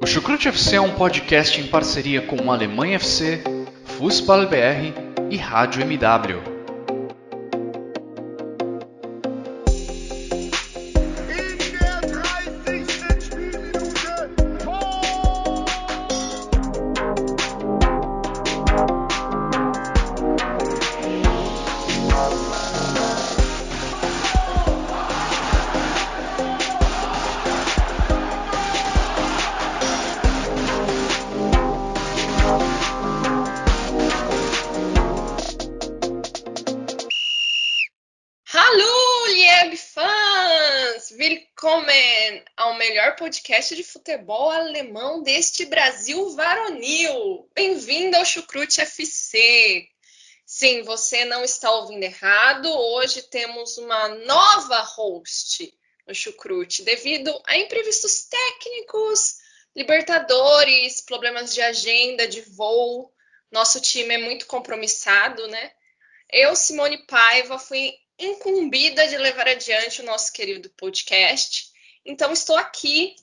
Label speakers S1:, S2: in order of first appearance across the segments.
S1: O Chucrute FC é um podcast em parceria com Alemanha FC, Fußball BR e Rádio MW.
S2: Ao melhor podcast de futebol alemão deste Brasil varonil. Bem-vindo ao Chucrute FC. Sim, você não está ouvindo errado. Hoje temos uma nova host no Chucrute, devido a imprevistos técnicos, Libertadores, problemas de agenda, de voo. Nosso time é muito compromissado, né? Eu, Simone Paiva, fui incumbida de levar adiante o nosso querido podcast. Então, estou aqui,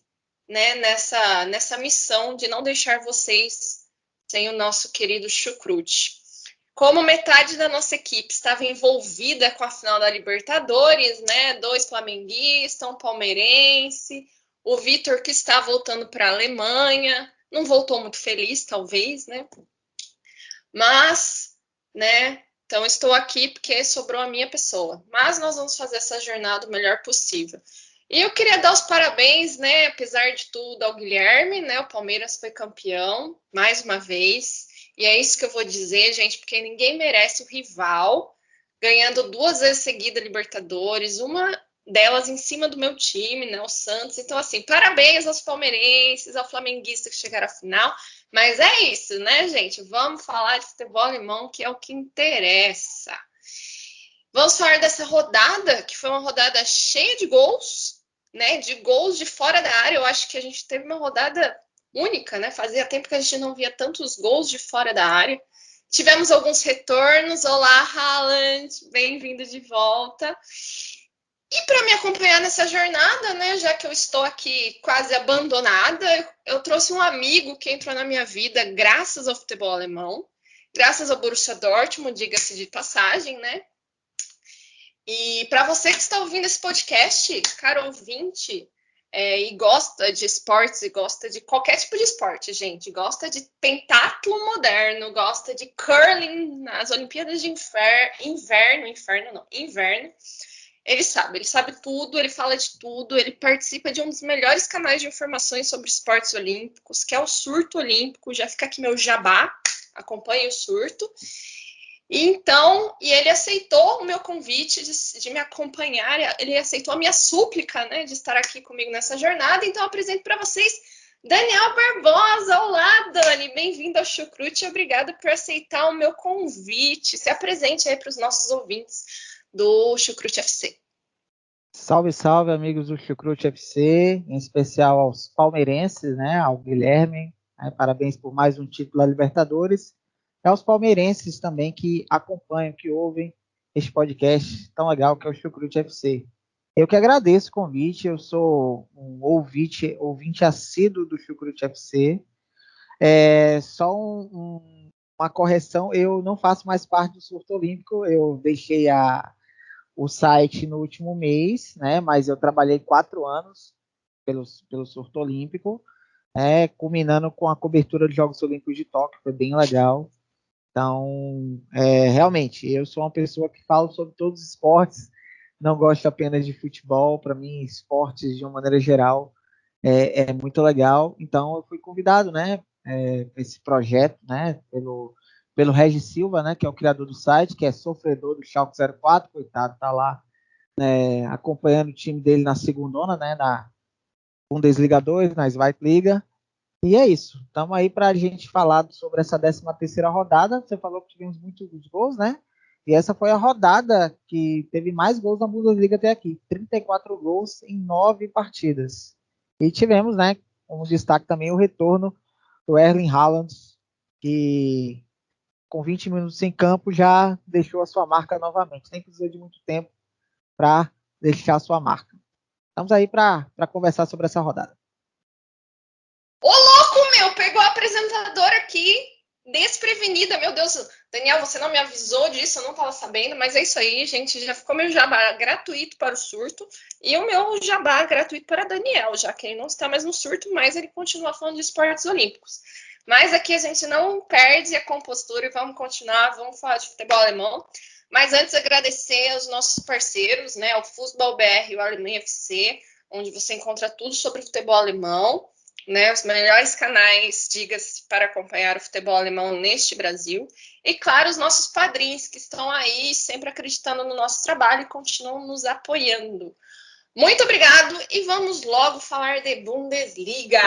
S2: né, nessa missão de não deixar vocês sem o nosso querido Chucrute. Como metade da nossa equipe estava envolvida com a final da Libertadores, né, 2 flamenguistas, um palmeirense, o Vitor que está voltando para a Alemanha, não voltou muito feliz, talvez, né? Mas, né, então estou aqui porque sobrou a minha pessoa. Mas nós vamos fazer essa jornada o melhor possível. E eu queria dar os parabéns, né, apesar de tudo, ao Guilherme, né, o Palmeiras foi campeão, mais uma vez, e é isso que eu vou dizer, gente, porque ninguém merece o rival ganhando 2 vezes seguida Libertadores, uma delas em cima do meu time, né, o Santos. Então, assim, parabéns aos palmeirenses, ao flamenguista que chegaram à final, mas é isso, né, gente, vamos falar de futebol alemão, que é o que interessa. Vamos falar dessa rodada, que foi uma rodada cheia de gols, né? De gols de fora da área. Eu acho que a gente teve uma rodada única, né? Fazia tempo que a gente não via tantos gols de fora da área. Tivemos alguns retornos. Olá, Haaland, bem-vindo de volta. E para me acompanhar nessa jornada, né? Já que eu estou aqui quase abandonada, eu trouxe um amigo que entrou na minha vida graças ao futebol alemão, graças ao Borussia Dortmund, diga-se de passagem, né? E para você que está ouvindo esse podcast, caro ouvinte, e gosta de esportes, e gosta de qualquer tipo de esporte, gente, gosta de pentatlo moderno, gosta de curling nas Olimpíadas de inverno, ele sabe tudo, ele fala de tudo, ele participa de um dos melhores canais de informações sobre esportes olímpicos, que é o Surto Olímpico. Já fica aqui meu jabá, acompanhe o Surto. Então, e ele aceitou o meu convite de me acompanhar, ele aceitou a minha súplica, né, de estar aqui comigo nessa jornada. Então, eu apresento para vocês Daniel Barbosa. Olá, Dani, bem-vindo ao Chucrute, obrigada por aceitar o meu convite. Se apresente aí para os nossos ouvintes do Chucrute FC.
S3: Salve, salve, amigos do Chucrute FC, em especial aos palmeirenses, né, ao Guilherme, né, parabéns por mais um título da Libertadores, e aos palmeirenses também que acompanham, que ouvem este podcast tão legal que é o Chucrute FC. Eu que agradeço o convite, eu sou um ouvinte assíduo do Chucrute FC. Só uma correção, eu não faço mais parte do Surto Olímpico, eu deixei o site no último mês, né? Mas eu trabalhei 4 anos pelo Surto Olímpico, culminando com a cobertura dos Jogos Olímpicos de Tóquio, foi bem legal. Então, realmente, eu sou uma pessoa que fala sobre todos os esportes, não gosto apenas de futebol. Para mim, esportes, de uma maneira geral, é muito legal. Então, eu fui convidado, né, esse projeto, né, pelo Regis Silva, né, que é o criador do site, que é sofredor do Schalke 04, coitado, tá lá acompanhando o time dele na segundona, né, na Bundesliga 2, na Zweitliga. E é isso, estamos aí para a gente falar sobre essa 13ª rodada. Você falou que tivemos muitos gols, né? E essa foi a rodada que teve mais gols na Bundesliga até aqui. 34 gols em 9 partidas. E tivemos, né, como destaque também, o retorno do Erling Haaland, que com 20 minutos em campo já deixou a sua marca novamente. Nem precisou de muito tempo para deixar a sua marca. Estamos aí para conversar sobre essa rodada.
S2: Ô, apresentadora aqui, desprevenida. Meu Deus, Daniel, você não me avisou disso, eu não estava sabendo, mas é isso aí, gente. Já ficou meu jabá gratuito para o surto e o meu jabá gratuito para Daniel, já que ele não está mais no surto, mas ele continua falando de esportes olímpicos. Mas aqui a gente não perde a compostura e vamos continuar, vamos falar de futebol alemão. Mas antes, agradecer aos nossos parceiros, né, o Fußball BR e o Alemanha FC, onde você encontra tudo sobre futebol alemão, né, os melhores canais, diga-se, para acompanhar o futebol alemão neste Brasil. E, claro, os nossos padrinhos, que estão aí sempre acreditando no nosso trabalho e continuam nos apoiando. Muito obrigado e vamos logo falar de Bundesliga.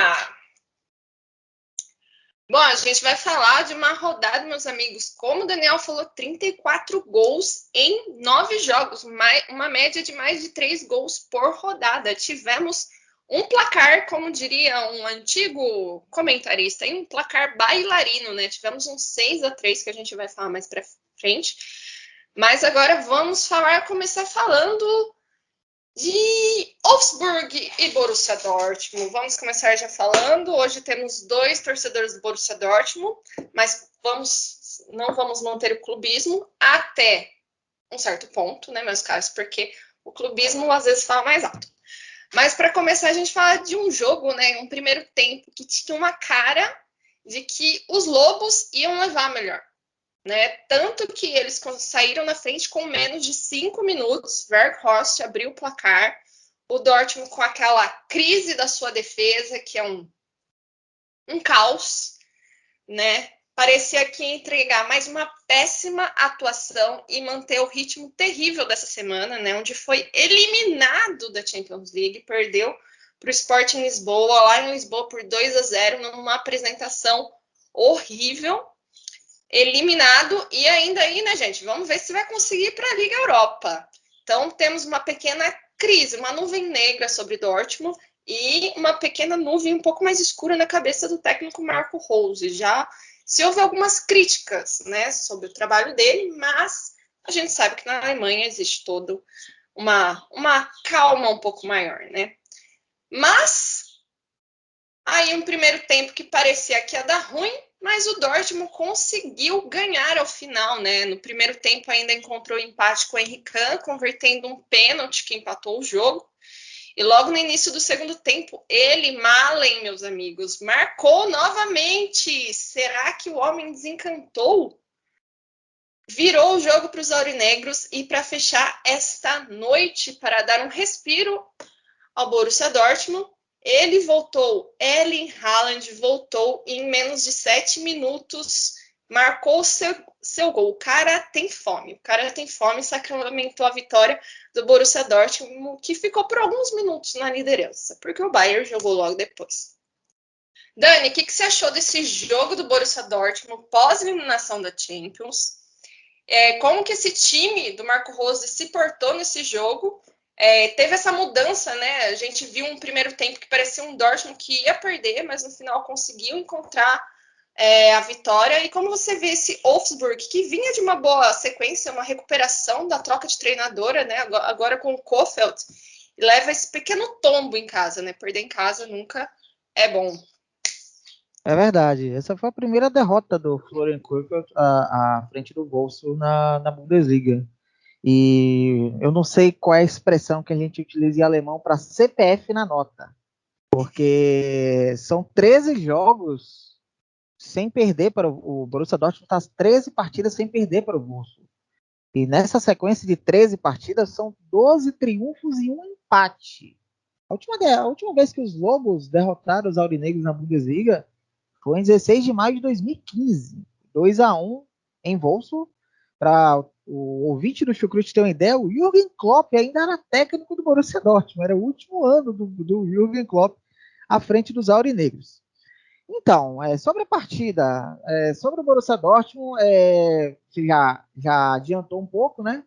S2: Bom, a gente vai falar de uma rodada, meus amigos. Como o Daniel falou, 34 gols em 9 jogos, uma média de mais de 3 gols por rodada. Tivemos um placar, como diria um antigo comentarista, um placar bailarino, né? Tivemos um 6-3 que a gente vai falar mais pra frente. Mas agora vamos começar falando de Wolfsburg e Borussia Dortmund. Vamos começar já falando. Hoje temos 2 torcedores do Borussia Dortmund, mas não vamos manter o clubismo até um certo ponto, né, meus caros? Porque o clubismo às vezes fala mais alto. Mas para começar, a gente fala de um jogo, né, um primeiro tempo que tinha uma cara de que os Lobos iam levar melhor. Né? Tanto que eles saíram na frente com menos de 5 minutos. Weghorst abriu o placar. O Dortmund com aquela crise da sua defesa, que é um caos, né? Parecia que ia entregar mais uma péssima atuação e manter o ritmo terrível dessa semana, né? Onde foi eliminado da Champions League, perdeu para o Sporting Lisboa, lá em Lisboa por 2-0, numa apresentação horrível. Eliminado e ainda aí, né, gente? Vamos ver se vai conseguir para a Liga Europa. Então, temos uma pequena crise, uma nuvem negra sobre Dortmund e uma pequena nuvem um pouco mais escura na cabeça do técnico Marco Rose. Já se houve algumas críticas, né, sobre o trabalho dele, mas a gente sabe que na Alemanha existe toda uma calma um pouco maior, né? Mas aí um primeiro tempo que parecia que ia dar ruim, mas o Dortmund conseguiu ganhar ao final, né? No primeiro tempo ainda encontrou empate com o Henry Kahn, convertendo um pênalti que empatou o jogo. E logo no início do segundo tempo, Malen, meus amigos, marcou novamente. Será que o homem desencantou? Virou o jogo para os aurinegros e para fechar esta noite, para dar um respiro ao Borussia Dortmund, ele voltou, Erling Haaland voltou em menos de 7 minutos, marcou seu gol. O cara tem fome, sacramentou a vitória do Borussia Dortmund, que ficou por alguns minutos na liderança, porque o Bayern jogou logo depois. Dani, o que você achou desse jogo do Borussia Dortmund pós-eliminação da Champions? Como que esse time do Marco Rose se portou nesse jogo? Teve essa mudança, né? A gente viu um primeiro tempo que parecia um Dortmund que ia perder, mas no final conseguiu encontrar a vitória. E como você vê esse Wolfsburg, que vinha de uma boa sequência, uma recuperação da troca de treinadora, né? Agora com o Kofeld, e leva esse pequeno tombo em casa, né? Perder em casa nunca é bom.
S3: É verdade. Essa foi a primeira derrota do Florian Kohfeldt à frente do Wolfsburg na Bundesliga. E eu não sei qual é a expressão que a gente utiliza em alemão para CPF na nota. Porque são 13 jogos sem perder para o Borussia Dortmund, está 13 partidas sem perder para o Wolfsburg. E nessa sequência de 13 partidas são 12 triunfos e um empate. A última vez que os Lobos derrotaram os aurinegros na Bundesliga foi em 16 de maio de 2015. 2-1 em Wolfsburg. Para o ouvinte do Chucrute ter uma ideia, o Jürgen Klopp ainda era técnico do Borussia Dortmund. Era o último ano do Jürgen Klopp à frente dos aurinegros. Então, sobre a partida, sobre o Borussia Dortmund, que já adiantou um pouco, né?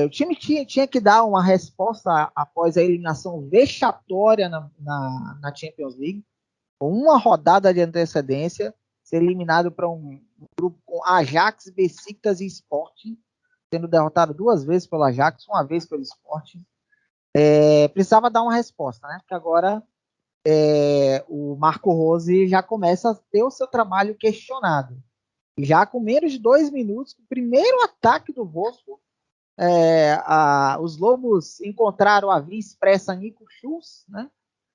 S3: O time tinha que dar uma resposta após a eliminação vexatória na Champions League, com uma rodada de antecedência, ser eliminado para um grupo com Ajax, Besiktas e Sporting, sendo derrotado 2 vezes pelo Ajax, 1 vez pelo Sporting. Precisava dar uma resposta, né? Porque agora o Marco Rose já começa a ter o seu trabalho questionado. Já com menos de 2 minutos, o primeiro ataque do Wolfsburg, os Lobos encontraram a via expressa Nico Schulz, né,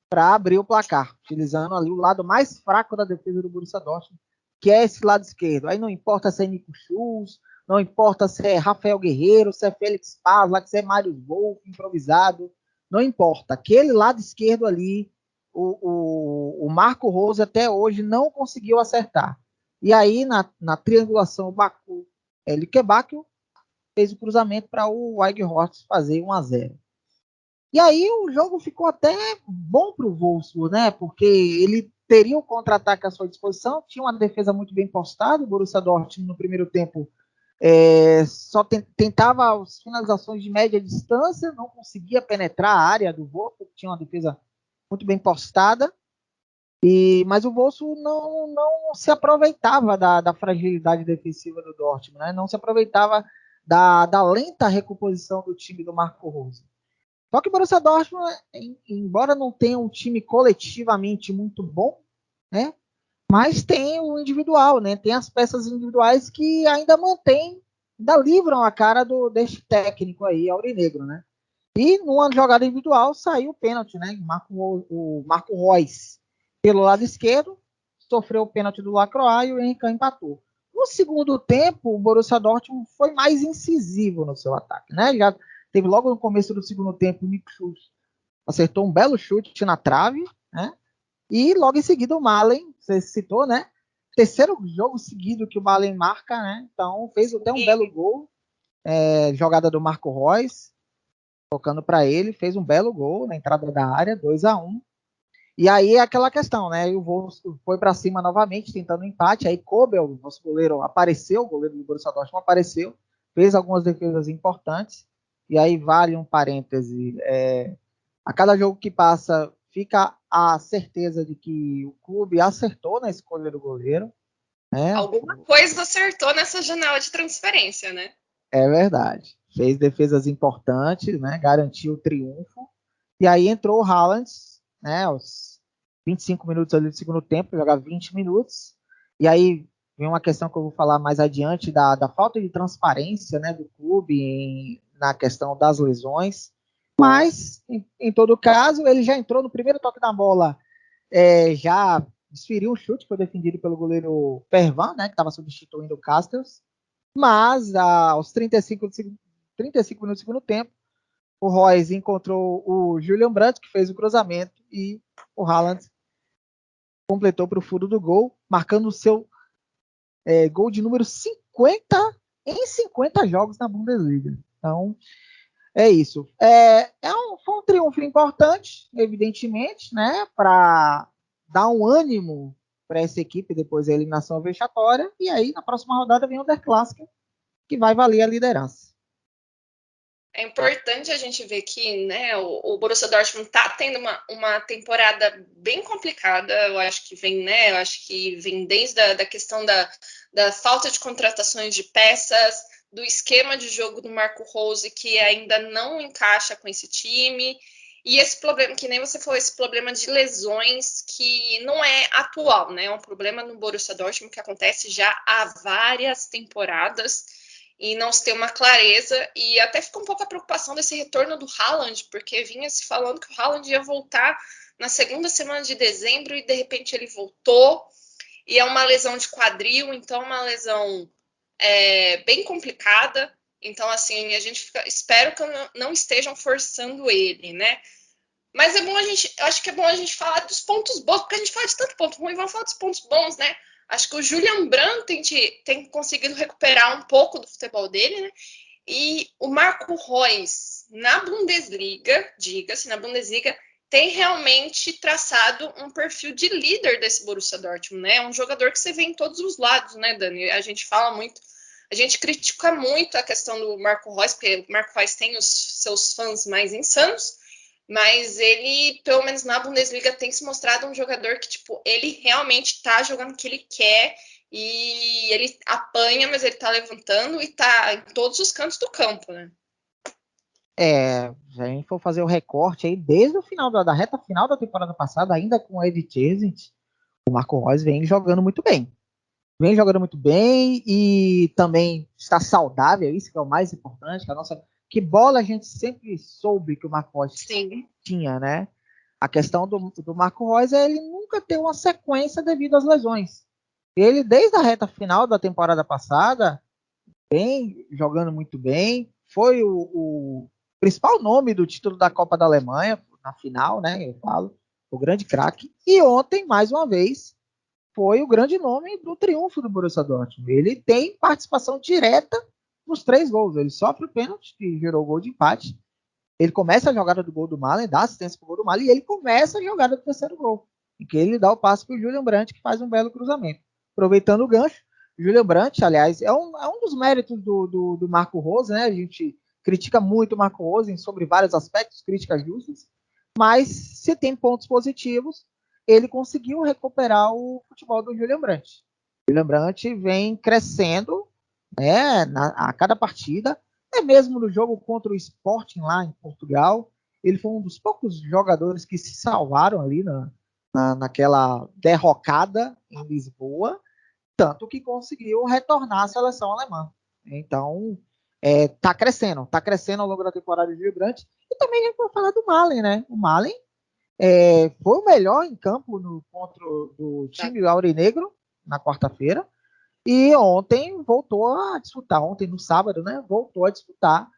S3: para abrir o placar, utilizando ali o lado mais fraco da defesa do Borussia Dortmund, que é esse lado esquerdo. Aí não importa se é Nico Schulz, não importa se é Rafael Guerreiro, se é Félix Paz, se é Mário Wolff, improvisado, não importa. Aquele lado esquerdo ali, o Marco Rose até hoje não conseguiu acertar. E aí, na triangulação, o Baku Likebakio fez o cruzamento para o Weghorst fazer 1-0. E aí o jogo ficou até bom para o Wolfsburg, né? Porque ele teria o contra-ataque à sua disposição, tinha uma defesa muito bem postada. O Borussia Dortmund no primeiro tempo só tentava as finalizações de média distância, não conseguia penetrar a área do Wolfsburg, tinha uma defesa muito bem postada. Mas o Wolfsburg não se aproveitava da fragilidade defensiva do Dortmund, né? Não se aproveitava da lenta recomposição do time do Marco Rose. Só que o Borussia Dortmund, embora não tenha um time coletivamente muito bom, né? Mas tem o individual, né? Tem as peças individuais que ainda livram a cara deste técnico aí, aurinegro, né? E numa jogada individual saiu o pênalti, né? O Marco Reus, pelo lado esquerdo, sofreu o pênalti do Lacroix e o Henrique empatou. No segundo tempo, o Borussia Dortmund foi mais incisivo no seu ataque, né? Já teve logo no começo do segundo tempo o Nick Schultz acertou um belo chute na trave, né? E logo em seguida o Malen, você citou, né? Terceiro jogo seguido que o Malen marca, né? Então fez até um belo gol. Jogada do Marco Reus, tocando para ele, fez um belo gol na entrada da área, 2-1. E aí é aquela questão, né? O Wolfsburg foi para cima novamente, tentando um empate. Aí Kobel, nosso goleiro, apareceu, o goleiro do Borussia Dortmund apareceu, fez algumas defesas importantes. E aí vale um parêntese. A cada jogo que passa, fica a certeza de que o clube acertou na escolha do goleiro. Né?
S2: Alguma coisa acertou nessa janela de transferência, né?
S3: É verdade. Fez defesas importantes, né? Garantiu o triunfo. E aí entrou o Haaland, né? Aos 25 minutos ali do segundo tempo, jogar 20 minutos. E aí vem uma questão que eu vou falar mais adiante da falta de transparência, né, do clube na questão das lesões. Mas, em todo caso, ele já entrou no primeiro toque da bola, já desferiu um chute, foi defendido pelo goleiro Pervan, né, que estava substituindo o Castells. Mas, aos 35 minutos do segundo tempo, o Reus encontrou o Julian Brandt, que fez o cruzamento, e o Haaland completou para o fundo do gol, marcando o seu gol de número 50 em 50 jogos na Bundesliga. Então, é isso. Foi um triunfo importante, evidentemente, né, para dar um ânimo para essa equipe depois da eliminação vexatória. E aí, na próxima rodada, vem o Der Clássico, que vai valer a liderança.
S2: É importante a gente ver que, né, o Borussia Dortmund está tendo uma temporada bem complicada. Eu acho que vem desde a questão da falta de contratações de peças, do esquema de jogo do Marco Rose, que ainda não encaixa com esse time. E esse problema, que nem você falou, esse problema de lesões que não é atual, né? É um problema no Borussia Dortmund que acontece já há várias temporadas e não se tem uma clareza, e até fica um pouco a preocupação desse retorno do Haaland, porque vinha se falando que o Haaland ia voltar na segunda semana de dezembro e de repente ele voltou, e é uma lesão de quadril, então uma lesão bem complicada. Então, assim, a gente espero que não estejam forçando ele, né? Mas eu acho que é bom a gente falar dos pontos bons, porque a gente fala de tanto ponto ruim, vamos falar dos pontos bons, né? Acho que o Julian Brandt tem conseguido recuperar um pouco do futebol dele, né? E o Marco Reus, na Bundesliga, diga-se, na Bundesliga, tem realmente traçado um perfil de líder desse Borussia Dortmund, né? É um jogador que você vê em todos os lados, né, Dani? A gente fala muito, a gente critica muito a questão do Marco Reus, porque o Marco Reus tem os seus fãs mais insanos, mas ele, pelo menos na Bundesliga, tem se mostrado um jogador que, tipo, ele realmente tá jogando o que ele quer e ele apanha, mas ele tá levantando e tá em todos os cantos do campo, né?
S3: Se a gente for fazer o recorte aí, desde o final da reta final da temporada passada, ainda com o Edin Terzic, o Marco Reus vem jogando muito bem. Vem jogando muito bem e também está saudável, isso que é o mais importante. Que bola a gente sempre soube que o Marco Reus tinha, né? A questão do Marco Reus é ele nunca ter uma sequência devido às lesões. Ele, desde a reta final da temporada passada, vem jogando muito bem. Foi o principal nome do título da Copa da Alemanha, na final, né? Eu falo, o grande craque. E ontem, mais uma vez, foi o grande nome do triunfo do Borussia Dortmund. Ele tem participação direta nos 3 gols. Ele sofre o pênalti, que gerou o gol de empate. Ele começa a jogada do gol do Malen, dá assistência para o gol do Malen, e ele começa a jogada do terceiro gol, em que ele dá o passe para o Julian Brandt, que faz um belo cruzamento. Aproveitando o gancho, Julian Brandt, aliás, é um dos méritos do Marco Rose, né? A gente critica muito o Marco Rose sobre vários aspectos, críticas justas, mas se tem pontos positivos, ele conseguiu recuperar o futebol do Julian Brandt. O Julian Brandt vem crescendo, né, a cada partida, até mesmo no jogo contra o Sporting lá em Portugal. Ele foi um dos poucos jogadores que se salvaram ali naquela derrocada em Lisboa, tanto que conseguiu retornar à seleção alemã. Então, tá crescendo ao longo da temporada de Brandt. E também a gente vai falar do Malen, né? O Malen foi o melhor em campo contra o time aurinegro na quarta-feira. E ontem voltou a disputar, ontem no sábado, né? Voltou a disputar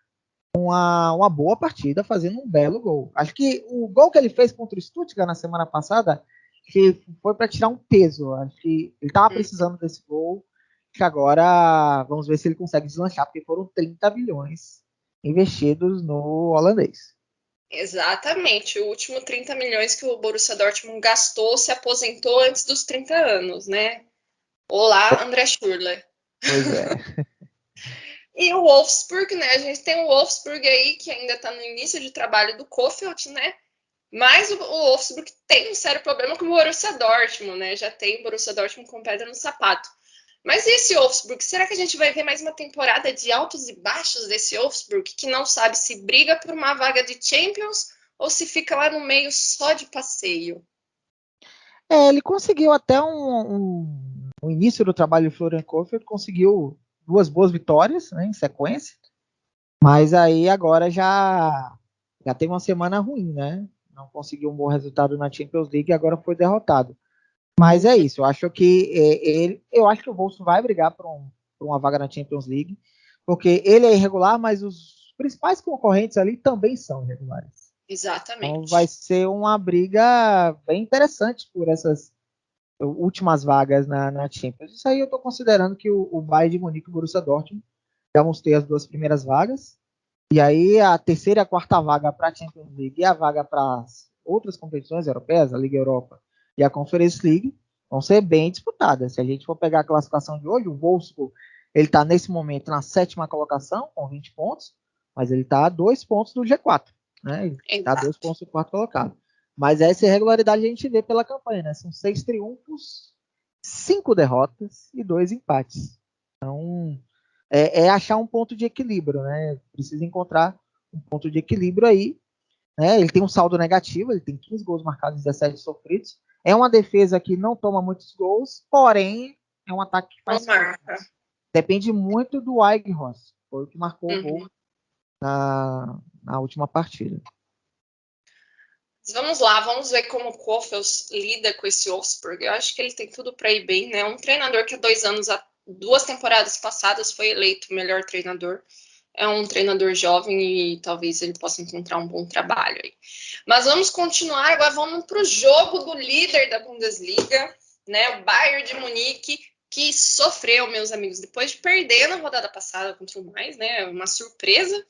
S3: uma boa partida, fazendo um belo gol. Acho que o gol que ele fez contra o Stuttgart na semana passada que foi para tirar um peso. Acho que ele estava precisando desse gol. Que agora vamos ver se ele consegue deslanchar, porque foram 30 bilhões investidos no holandês.
S2: Exatamente. O último 30 milhões que o Borussia Dortmund gastou se aposentou antes dos 30 anos, né? Olá, André Schürrle.
S3: Pois é.
S2: E o Wolfsburg, né? A gente tem o Wolfsburg aí que ainda está no início de trabalho do Kofeld, né? Mas o Wolfsburg tem um sério problema com o Borussia Dortmund, né? Já tem o Borussia Dortmund com pedra no sapato. Mas e esse Wolfsburg? Será que a gente vai ver mais uma temporada de altos e baixos desse Wolfsburg, que não sabe se briga por uma vaga de Champions ou se fica lá no meio só de passeio?
S3: Ele conseguiu até o início do trabalho do Florian Kohfeldt, conseguiu 2 boas vitórias, né, em sequência, mas aí agora já teve uma semana ruim, né? Não conseguiu um bom resultado na Champions League e agora foi derrotado. Mas é isso, eu acho que o Wolfsburg vai brigar por uma vaga na Champions League, porque ele é irregular, mas os principais concorrentes ali também são irregulares.
S2: Exatamente.
S3: Então vai ser uma briga bem interessante por essas últimas vagas na Champions. Isso aí eu estou considerando que o Bayern de Munique e o Borussia Dortmund já vão ter as 2 primeiras vagas. E aí a terceira e a quarta vaga para a Champions League e a vaga para as outras competições europeias, a Liga Europa e a Conference League, vão ser bem disputadas. Se a gente for pegar a classificação de hoje, o Wolfsburg ele está nesse momento na 7ª colocação, com 20 pontos, mas ele está a 2 pontos do G4. Né? Ele está a 2 pontos do 4º colocado. Mas essa irregularidade a gente vê pela campanha, né? São 6 triunfos, 5 derrotas e 2 empates. Então, achar um ponto de equilíbrio, né? Precisa encontrar um ponto de equilíbrio aí. Né? Ele tem um saldo negativo, ele tem 15 gols marcados e 17 sofridos. É uma defesa que não toma muitos gols, porém é um ataque que faz marca. Depende muito do Weghorst, foi o que marcou o gol na última partida.
S2: Vamos lá, vamos ver como o Kofeld lida com esse Wolfsburg. Eu acho que ele tem tudo para ir bem, né? Um treinador que há 2 temporadas passadas foi eleito o melhor treinador. É um treinador jovem e talvez ele possa encontrar um bom trabalho aí. Mas vamos continuar, agora vamos para o jogo do líder da Bundesliga, né? O Bayern de Munique, que sofreu, meus amigos, depois de perder na rodada passada contra o Mainz, né? Uma surpresa.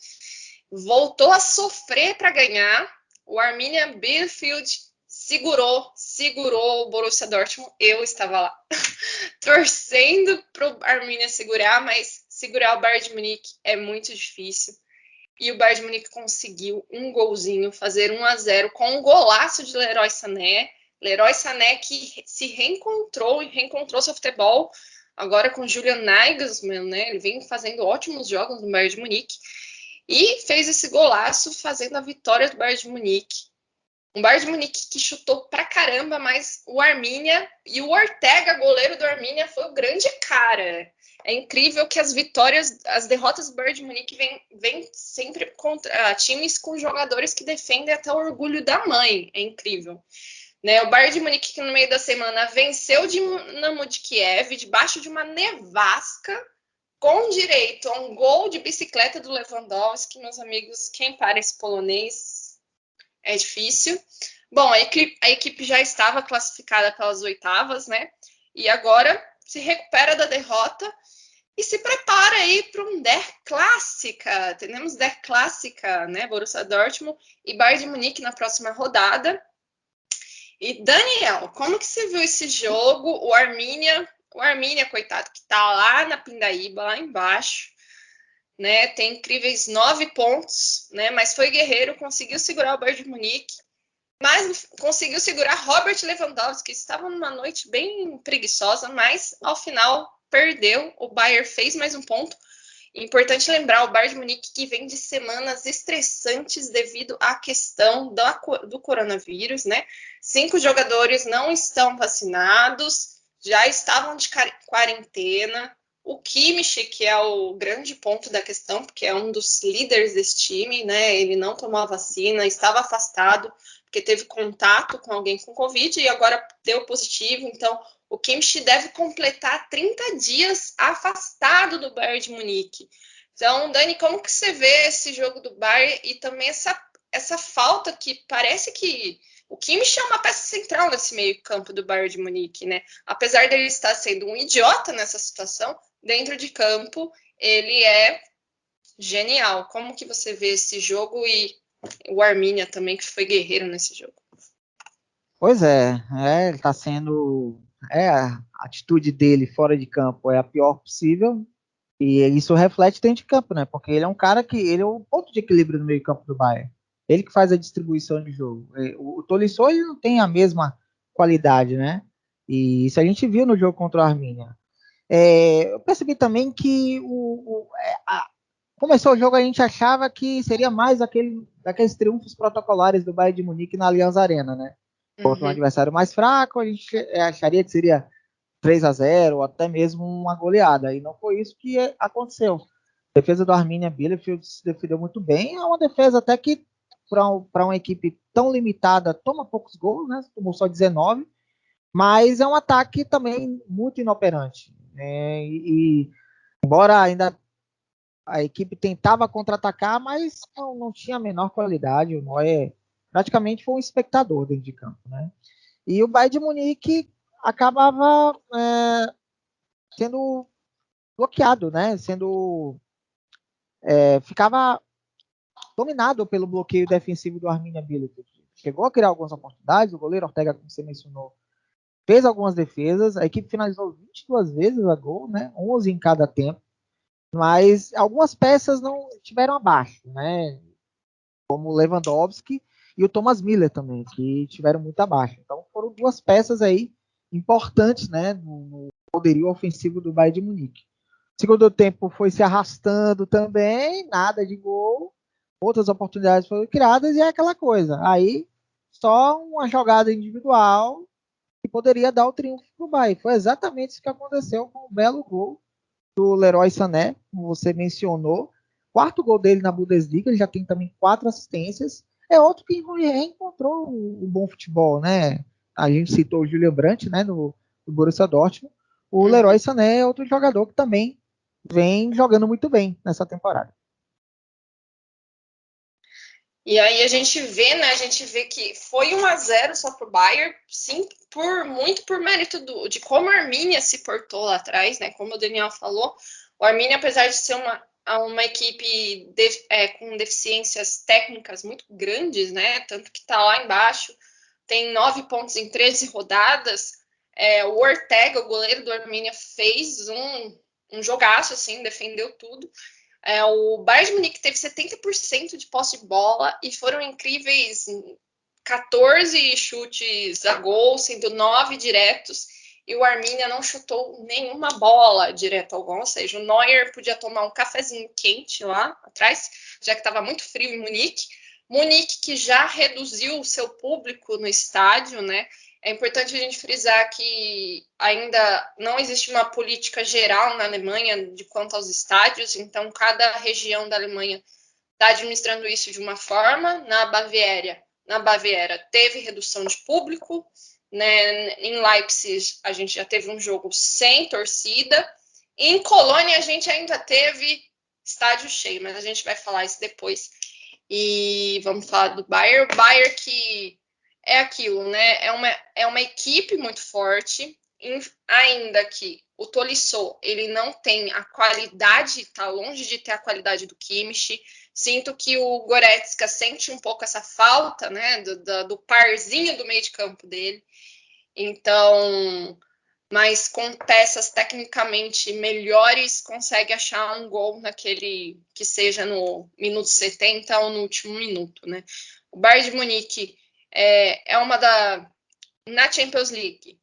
S2: Voltou a sofrer para ganhar. O Arminia Bielefeld segurou o Borussia Dortmund. Eu estava lá torcendo para o Arminia segurar, mas segurar o Bayern de Munique é muito difícil. E o Bayern de Munique conseguiu um golzinho, fazer 1-0 com um golaço de Leroy Sané. Leroy Sané que se reencontrou seu futebol agora com Julian Nagelsmann, né? Ele vem fazendo ótimos jogos no Bayern de Munique. e fez esse golaço fazendo a vitória do Bayern de Munique. Um Bayern de Munique que chutou pra caramba, mas o Arminia e o Ortega, goleiro do Arminia, foi o grande cara. É incrível que as derrotas do Bayern de Munique vêm sempre contra times com jogadores que defendem até o orgulho da mãe. É incrível. Né? O Bayern de Munique, que no meio da semana venceu o Dinamo de Kiev, debaixo de uma nevasca, com direito a um gol de bicicleta do Lewandowski. Meus amigos, quem para esse polonês é difícil. Bom, a equipe já estava classificada pelas oitavas, né? E agora se recupera da derrota e se prepara aí para um Der Clássica. Teremos Der Clássica, né? Borussia Dortmund e Bayern de Munique na próxima rodada. E Daniel, como que você viu esse jogo? O Arminia, coitado, que tá lá na Pindaíba, lá embaixo, né? Tem incríveis 9 pontos, né? Mas foi guerreiro, conseguiu segurar o Bayern de Munique, mas conseguiu segurar Robert Lewandowski, que estava numa noite bem preguiçosa, mas ao final perdeu. O Bayern fez mais um ponto. Importante lembrar, o Bayern de Munique que vem de semanas estressantes devido à questão do coronavírus, né? 5 jogadores não estão vacinados, já estavam de quarentena. O Kimmich, que é o grande ponto da questão, porque é um dos líderes desse time, né? Ele não tomou a vacina, estava afastado, porque teve contato com alguém com Covid e agora deu positivo. Então, o Kimmich deve completar 30 dias afastado do Bayern de Munique. Então, Dani, como que você vê esse jogo do Bayern e também essa falta que parece que o Kimmich é uma peça central nesse meio-campo do Bayern de Munique, né? Apesar dele estar sendo um idiota nessa situação, dentro de campo, ele é genial. Como que você vê esse jogo e o Arminia também, que foi guerreiro nesse jogo?
S3: Pois ele está sendo. A atitude dele fora de campo é a pior possível. E isso reflete dentro de campo, né? Porque ele é um cara que. Ele é o ponto de equilíbrio no meio-campo do Bayern. Ele que faz a distribuição de jogo. O Tolisso ele não tem a mesma qualidade, né? E isso a gente viu no jogo contra o Arminia. Eu percebi também que começou o jogo, a gente achava que seria mais daqueles triunfos protocolares do Bayern de Munique na Allianz Arena, né? Contra um adversário mais fraco, a gente acharia que seria 3-0 ou até mesmo uma goleada. E não foi isso que aconteceu. A defesa do Arminia Bielefeld se defendeu muito bem. É uma defesa até que, para uma equipe tão limitada, toma poucos gols, né? Tomou só 19. Mas é um ataque também muito inoperante. Né? Embora ainda a equipe tentava contra-atacar, mas não tinha a menor qualidade. O Neuer praticamente foi um espectador dentro de campo. Né? E o Bayern de Munique acabava sendo bloqueado, né? Ficava dominado pelo bloqueio defensivo do Arminia Bielefeld. Chegou a criar algumas oportunidades, o goleiro Ortega, como você mencionou, fez algumas defesas, a equipe finalizou 22 vezes a gol, né? 11 em cada tempo, mas algumas peças não estiveram abaixo, né? Como o Lewandowski e o Thomas Müller também, que estiveram muito abaixo. Então foram duas peças aí importantes, né, no poderio ofensivo do Bayern de Munique. Segundo tempo foi se arrastando também, nada de gol, outras oportunidades foram criadas e é aquela coisa. Aí só uma jogada individual que poderia dar o triunfo para o Bayern. Foi exatamente isso que aconteceu com o belo gol do Leroy Sané, como você mencionou. Quarto gol dele na Bundesliga, ele já tem também 4 assistências. É outro que reencontrou o bom futebol, né? A gente citou o Julian Brandt, né, no Borussia Dortmund. O Leroy Sané é outro jogador que também vem jogando muito bem nessa temporada.
S2: E aí a gente vê, né? A gente vê que foi 1-0 só pro Bayern, sim, muito por mérito de como a Arminia se portou lá atrás, né? Como o Daniel falou, o Arminia, apesar de ser uma equipe com deficiências técnicas muito grandes, né? Tanto que tá lá embaixo, tem 9 pontos em 13 rodadas. O Ortega, o goleiro do Arminia, fez um jogaço, assim, defendeu tudo. O Bayern de Munique teve 70% de posse de bola e foram incríveis 14 chutes a gol, sendo 9 diretos. e o Arminia não chutou nenhuma bola direto ao gol, ou seja, o Neuer podia tomar um cafezinho quente lá atrás, já que estava muito frio em Munique. Munique que já reduziu o seu público no estádio, né? É importante a gente frisar que ainda não existe uma política geral na Alemanha de quanto aos estádios, então cada região da Alemanha está administrando isso de uma forma. Na Baviera teve redução de público, né? Em Leipzig a gente já teve um jogo sem torcida. Em Colônia a gente ainda teve estádio cheio, mas a gente vai falar isso depois. E vamos falar do Bayern. O Bayern que é aquilo, né? É uma equipe muito forte, ainda que o Tolisso, ele não tem a qualidade, tá longe de ter a qualidade do Kimmich. Sinto que o Goretzka sente um pouco essa falta, né, do parzinho do meio de campo dele. Então, mas com peças tecnicamente melhores, consegue achar um gol naquele que seja no minuto 70 ou no último minuto, né? O Bayern de Munique é uma na Champions League,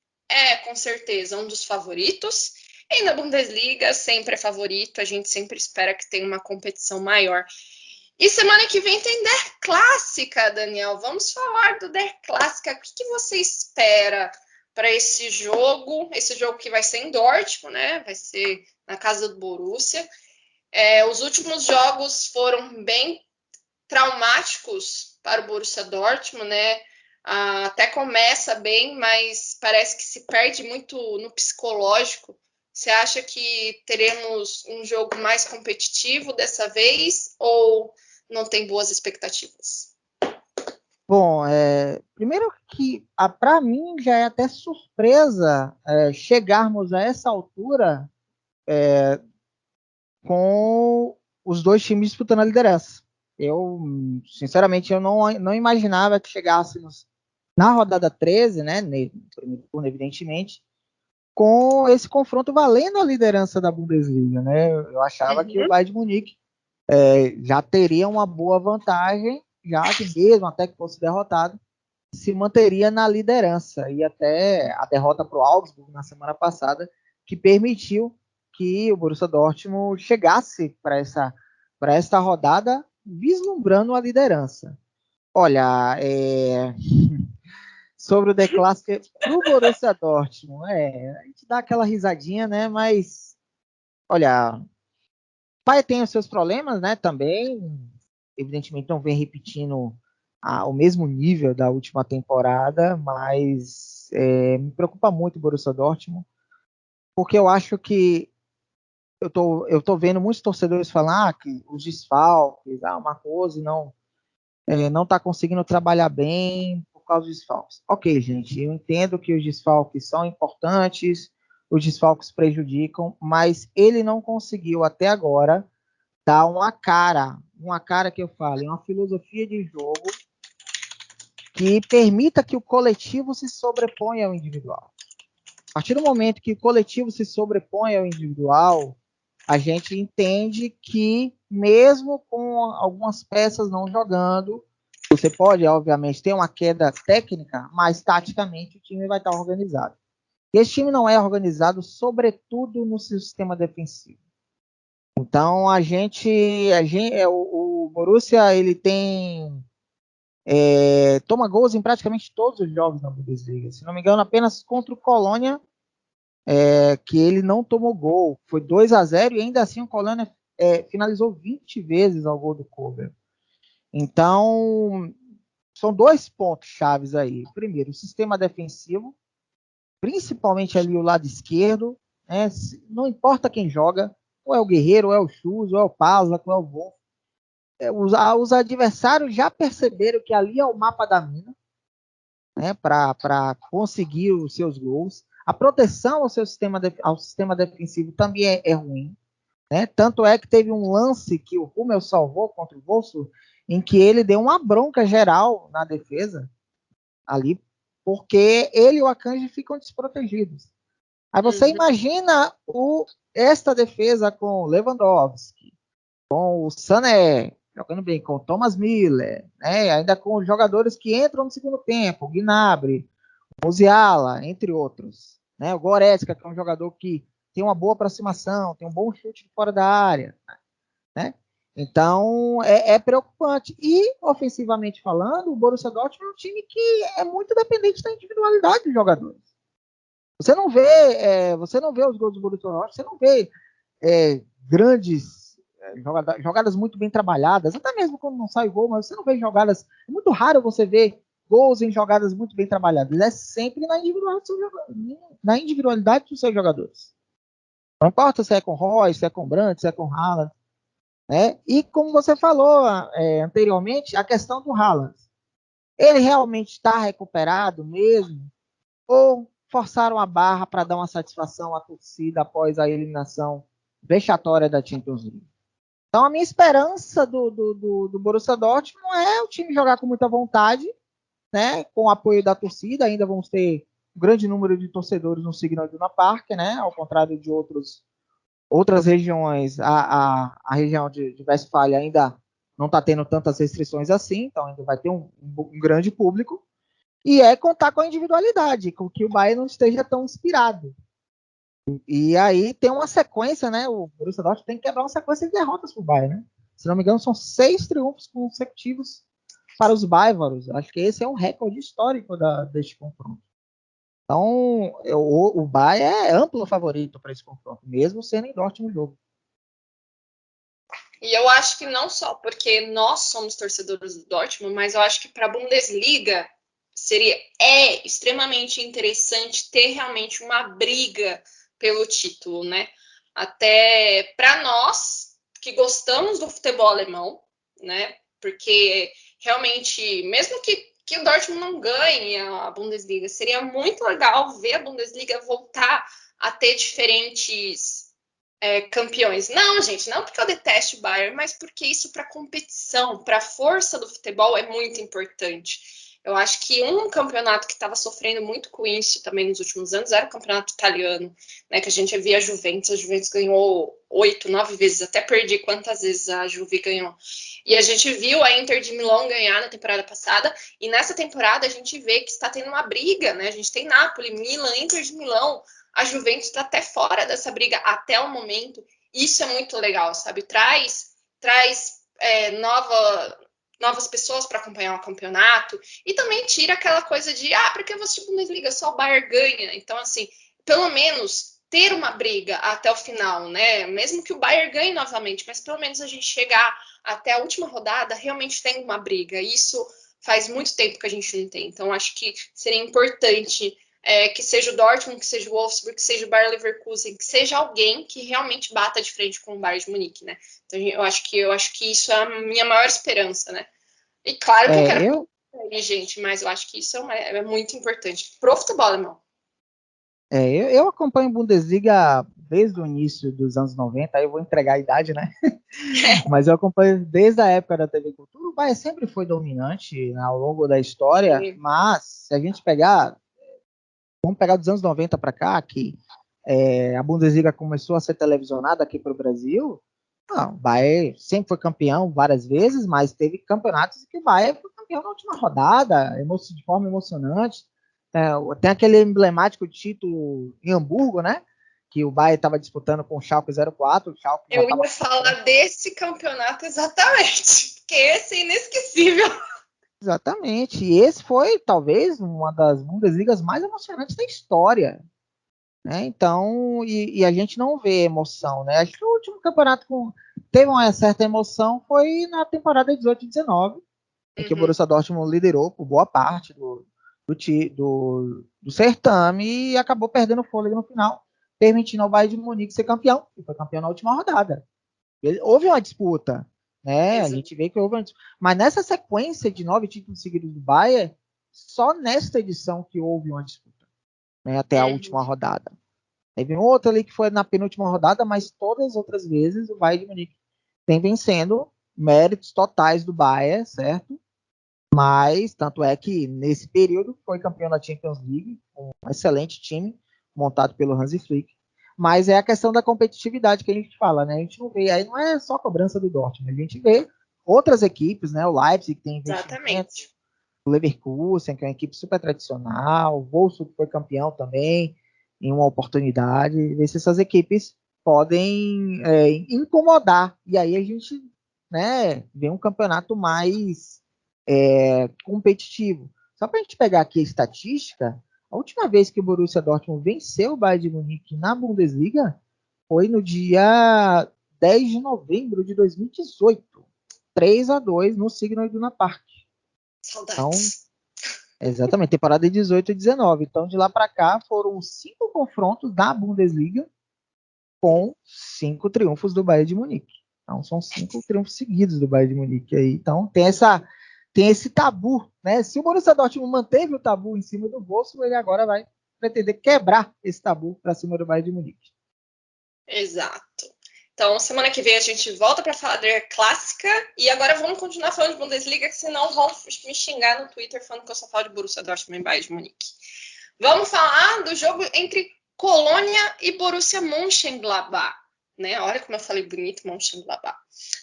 S2: com certeza um dos favoritos, e na Bundesliga sempre é favorito, a gente sempre espera que tenha uma competição maior. E semana que vem tem Der Clássica, Daniel. Vamos falar do Der Clássica. O que você espera para esse jogo que vai ser em Dortmund, né? Vai ser na casa do Borussia. Os últimos jogos foram bem traumáticos para o Borussia Dortmund, né? Até começa bem, mas parece que se perde muito no psicológico. Você acha que teremos um jogo mais competitivo dessa vez ou não tem boas expectativas?
S3: Bom, primeiro que para mim já é até surpresa chegarmos a essa altura com os dois times disputando a liderança. Eu, sinceramente, eu não imaginava que chegássemos na rodada 13, né, no primeiro turno, evidentemente, com esse confronto valendo a liderança da Bundesliga, né? Eu achava que o Bayern de Munique já teria uma boa vantagem, já que mesmo até que fosse derrotado, se manteria na liderança. E até a derrota para o Augsburg na semana passada, que permitiu que o Borussia Dortmund chegasse para esta rodada vislumbrando a liderança. Olha, sobre o The Classic para o Borussia Dortmund, a gente dá aquela risadinha, né? Mas, olha, o pai tem os seus problemas, né? Também, evidentemente, não vem repetindo o mesmo nível da última temporada, mas me preocupa muito o Borussia Dortmund, porque eu acho que eu tô vendo muitos torcedores falar que os desfalques, o Marcose não está conseguindo trabalhar bem por causa dos desfalques. Ok, gente, eu entendo que os desfalques são importantes, os desfalques prejudicam, mas ele não conseguiu até agora dar uma cara que eu falo, uma filosofia de jogo que permita que o coletivo se sobreponha ao individual. A partir do momento que o coletivo se sobrepõe ao individual, a gente entende que, mesmo com algumas peças não jogando, você pode, obviamente, ter uma queda técnica, mas taticamente o time vai estar organizado. E esse time não é organizado, sobretudo no sistema defensivo. Então, o Borussia, ele toma gols em praticamente todos os jogos na Bundesliga. Se não me engano, apenas contra o Colônia, que ele não tomou gol. Foi 2-0 e ainda assim o Colônia finalizou 20 vezes ao gol do Kobel. Então, são dois pontos chaves aí. Primeiro, o sistema defensivo, principalmente ali o lado esquerdo, né? Não importa quem joga, ou é o Guerreiro, ou é o Schulz, ou é o Pazla, ou é o Wolf. Os adversários já perceberam que ali é o mapa da mina, né, para conseguir os seus gols. A proteção ao sistema defensivo também é ruim. Né? Tanto é que teve um lance que o Hummel salvou contra o Wolfsburg, em que ele deu uma bronca geral na defesa, ali, porque ele e o Akanji ficam desprotegidos. Aí você imagina esta defesa com Lewandowski, com o Sané, jogando bem, com o Thomas Müller, né? Ainda com os jogadores que entram no segundo tempo, o Gnabry, o Musiala, entre outros. né? O Goretzka, que é um jogador que tem uma boa aproximação, tem um bom chute de fora da área, né? Então, é preocupante. E, ofensivamente falando, o Borussia Dortmund é um time que é muito dependente da individualidade dos jogadores. Você não vê os gols do Borussia Dortmund, você não vê grandes jogadas muito bem trabalhadas, até mesmo quando não sai gol, mas você não vê jogadas. É muito raro você ver gols em jogadas muito bem trabalhadas. É sempre na individualidade dos seus jogadores. Não importa se é com Royce, se é com Brandt, se é com Haaland. Né? E como você falou anteriormente, a questão do Haaland. Ele realmente está recuperado mesmo? Ou forçaram a barra para dar uma satisfação à torcida após a eliminação vexatória da Champions League? Então a minha esperança do Borussia Dortmund é o time jogar com muita vontade, né? Com o apoio da torcida. Ainda vamos ter um grande número de torcedores no Signal Iduna Park, né? Ao contrário de outras regiões, a região de Westfália ainda não está tendo tantas restrições assim, então ainda vai ter um grande público, e contar com a individualidade, com que o Bayern não esteja tão inspirado. E aí tem uma sequência, né? O Borussia Dortmund tem que quebrar uma sequência de derrotas para o Bayern, né? Se não me engano, são 6 triunfos consecutivos para os bávaros. Acho que esse é um recorde histórico deste confronto. Então, o Bayern é amplo favorito para esse confronto, mesmo sendo em Dortmund o jogo.
S2: E eu acho que não só porque nós somos torcedores do Dortmund, mas eu acho que para a Bundesliga é extremamente interessante ter realmente uma briga pelo título, né? Até para nós que gostamos do futebol alemão, né? Porque realmente, mesmo que o Dortmund não ganhe a Bundesliga, seria muito legal ver a Bundesliga voltar a ter diferentes campeões. Não, gente, não porque eu detesto o Bayern, mas porque isso para competição, para a força do futebol é muito importante. Eu acho que um campeonato que estava sofrendo muito com isso também nos últimos anos era o campeonato italiano, né? Que a gente via a Juventus ganhou 8, 9 vezes, até perdi quantas vezes a Juve ganhou. E a gente viu a Inter de Milão ganhar na temporada passada, e nessa temporada a gente vê que está tendo uma briga, né? A gente tem Napoli, Milan, Inter de Milão, a Juventus está até fora dessa briga até o momento. Isso é muito legal, sabe? Traz novas pessoas para acompanhar o campeonato e também tira aquela coisa de porque eu vou assistir Bundesliga, só o Bayern ganha. Então, assim, pelo menos ter uma briga até o final, né? Mesmo que o Bayern ganhe novamente, mas pelo menos a gente chegar até a última rodada realmente tem uma briga. Isso faz muito tempo que a gente não tem. Então, acho que seria importante que seja o Dortmund, que seja o Wolfsburg, que seja o Bayer Leverkusen, que seja alguém que realmente bata de frente com o Bayern de Munique, né? Então eu acho que isso é a minha maior esperança, né? E claro que eu quero gente, mas eu acho que isso é muito importante pro futebol alemão.
S3: Eu acompanho Bundesliga desde o início dos anos 90, aí eu vou entregar a idade, né? Mas eu acompanho desde a época da TV Cultura. O Bayern sempre foi dominante, né, ao longo da história, mas se a gente vamos pegar dos anos 90 para cá, que a Bundesliga começou a ser televisionada aqui para o Brasil. Não, o Bayern sempre foi campeão várias vezes, mas teve campeonatos que o Bayern foi campeão na última rodada, de forma emocionante. Tem aquele emblemático título em Hamburgo, né? Que o Bayern estava disputando com o Schalke 04.
S2: Eu ia falar desse campeonato exatamente, porque esse é inesquecível.
S3: Exatamente. E esse foi, talvez, uma das Bundesligas mais emocionantes da história. Né? Então, e a gente não vê emoção, né? Acho que o último campeonato teve uma certa emoção foi na temporada 18 e 19, em que o Borussia Dortmund liderou por boa parte do certame e acabou perdendo fôlego no final, permitindo ao Bayern de Munique ser campeão, e foi campeão na última rodada. Houve uma disputa, né? A gente vê que houve uma disputa. Mas nessa sequência de 9 títulos seguidos do Bayern, só nesta edição que houve uma disputa, né? Até a última rodada. Teve um outro ali que foi na penúltima rodada, mas todas as outras vezes o Bayern de Munique tem vencendo, méritos totais do Bayern, certo? Mas, tanto é que nesse período foi campeão da Champions League, um excelente time, montado pelo Hansi Flick. Mas é a questão da competitividade que a gente fala, né? A gente não vê, aí não é só a cobrança do Dortmund, a gente vê outras equipes, né? O Leipzig que tem investimento, o Leverkusen, que é uma equipe super tradicional, o Wolfsburg foi campeão também. em uma oportunidade, ver se essas equipes podem incomodar. E aí a gente, né, vê um campeonato mais competitivo. Só para a gente pegar aqui a estatística, a última vez que o Borussia Dortmund venceu o Bayern de Munique na Bundesliga foi no dia 10 de novembro de 2018. 3-2 no Signal Iduna Park. Então,
S2: Saudades.
S3: exatamente, temporada de 18 e 19. Então, de lá para cá, foram 5 confrontos da Bundesliga com 5 triunfos do Bayern de Munique. Então, são 5 triunfos seguidos do Bayern de Munique. Aí. Então, tem esse tabu. Né? Se o Borussia Dortmund manteve o tabu em cima do bolso, ele agora vai pretender quebrar esse tabu para cima do Bayern de Munique.
S2: Exato. Então, semana que vem a gente volta para falar da clássica. E agora vamos continuar falando de Bundesliga, que senão vão me xingar no Twitter falando que eu só falo de Borussia Dortmund e Bayern de Munique. Vamos falar do jogo entre Colônia e Borussia Mönchengladbach. Né? Olha como eu falei bonito, Mönchengladbach.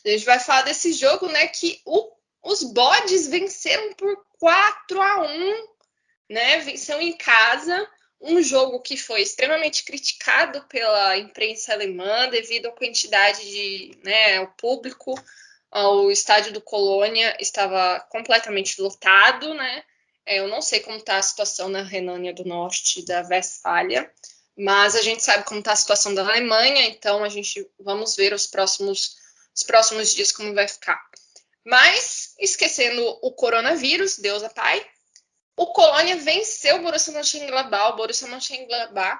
S2: A gente vai falar desse jogo, né, que os bodes venceram por 4-1, né? Venceram em casa. Um jogo que foi extremamente criticado pela imprensa alemã devido à quantidade de, né, o público. O estádio do Colônia estava completamente lotado, né? Eu não sei como está a situação na Renânia do Norte e da Westfália, mas a gente sabe como está a situação da Alemanha, então vamos ver os próximos dias como vai ficar. Mas, esquecendo o coronavírus, Deus é pai, o Colônia venceu o Borussia Mönchengladbach,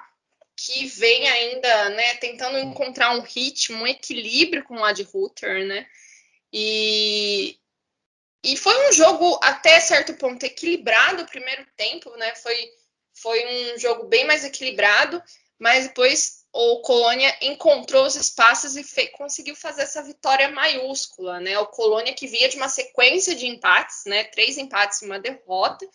S2: que vem ainda, né, tentando encontrar um ritmo, um equilíbrio com o Adi Hütter, né? E foi um jogo até certo ponto equilibrado o primeiro tempo, né? Foi um jogo bem mais equilibrado, mas depois o Colônia encontrou os espaços e conseguiu fazer essa vitória maiúscula, né? O Colônia que vinha de uma sequência de empates, né? 3 empates e uma derrota,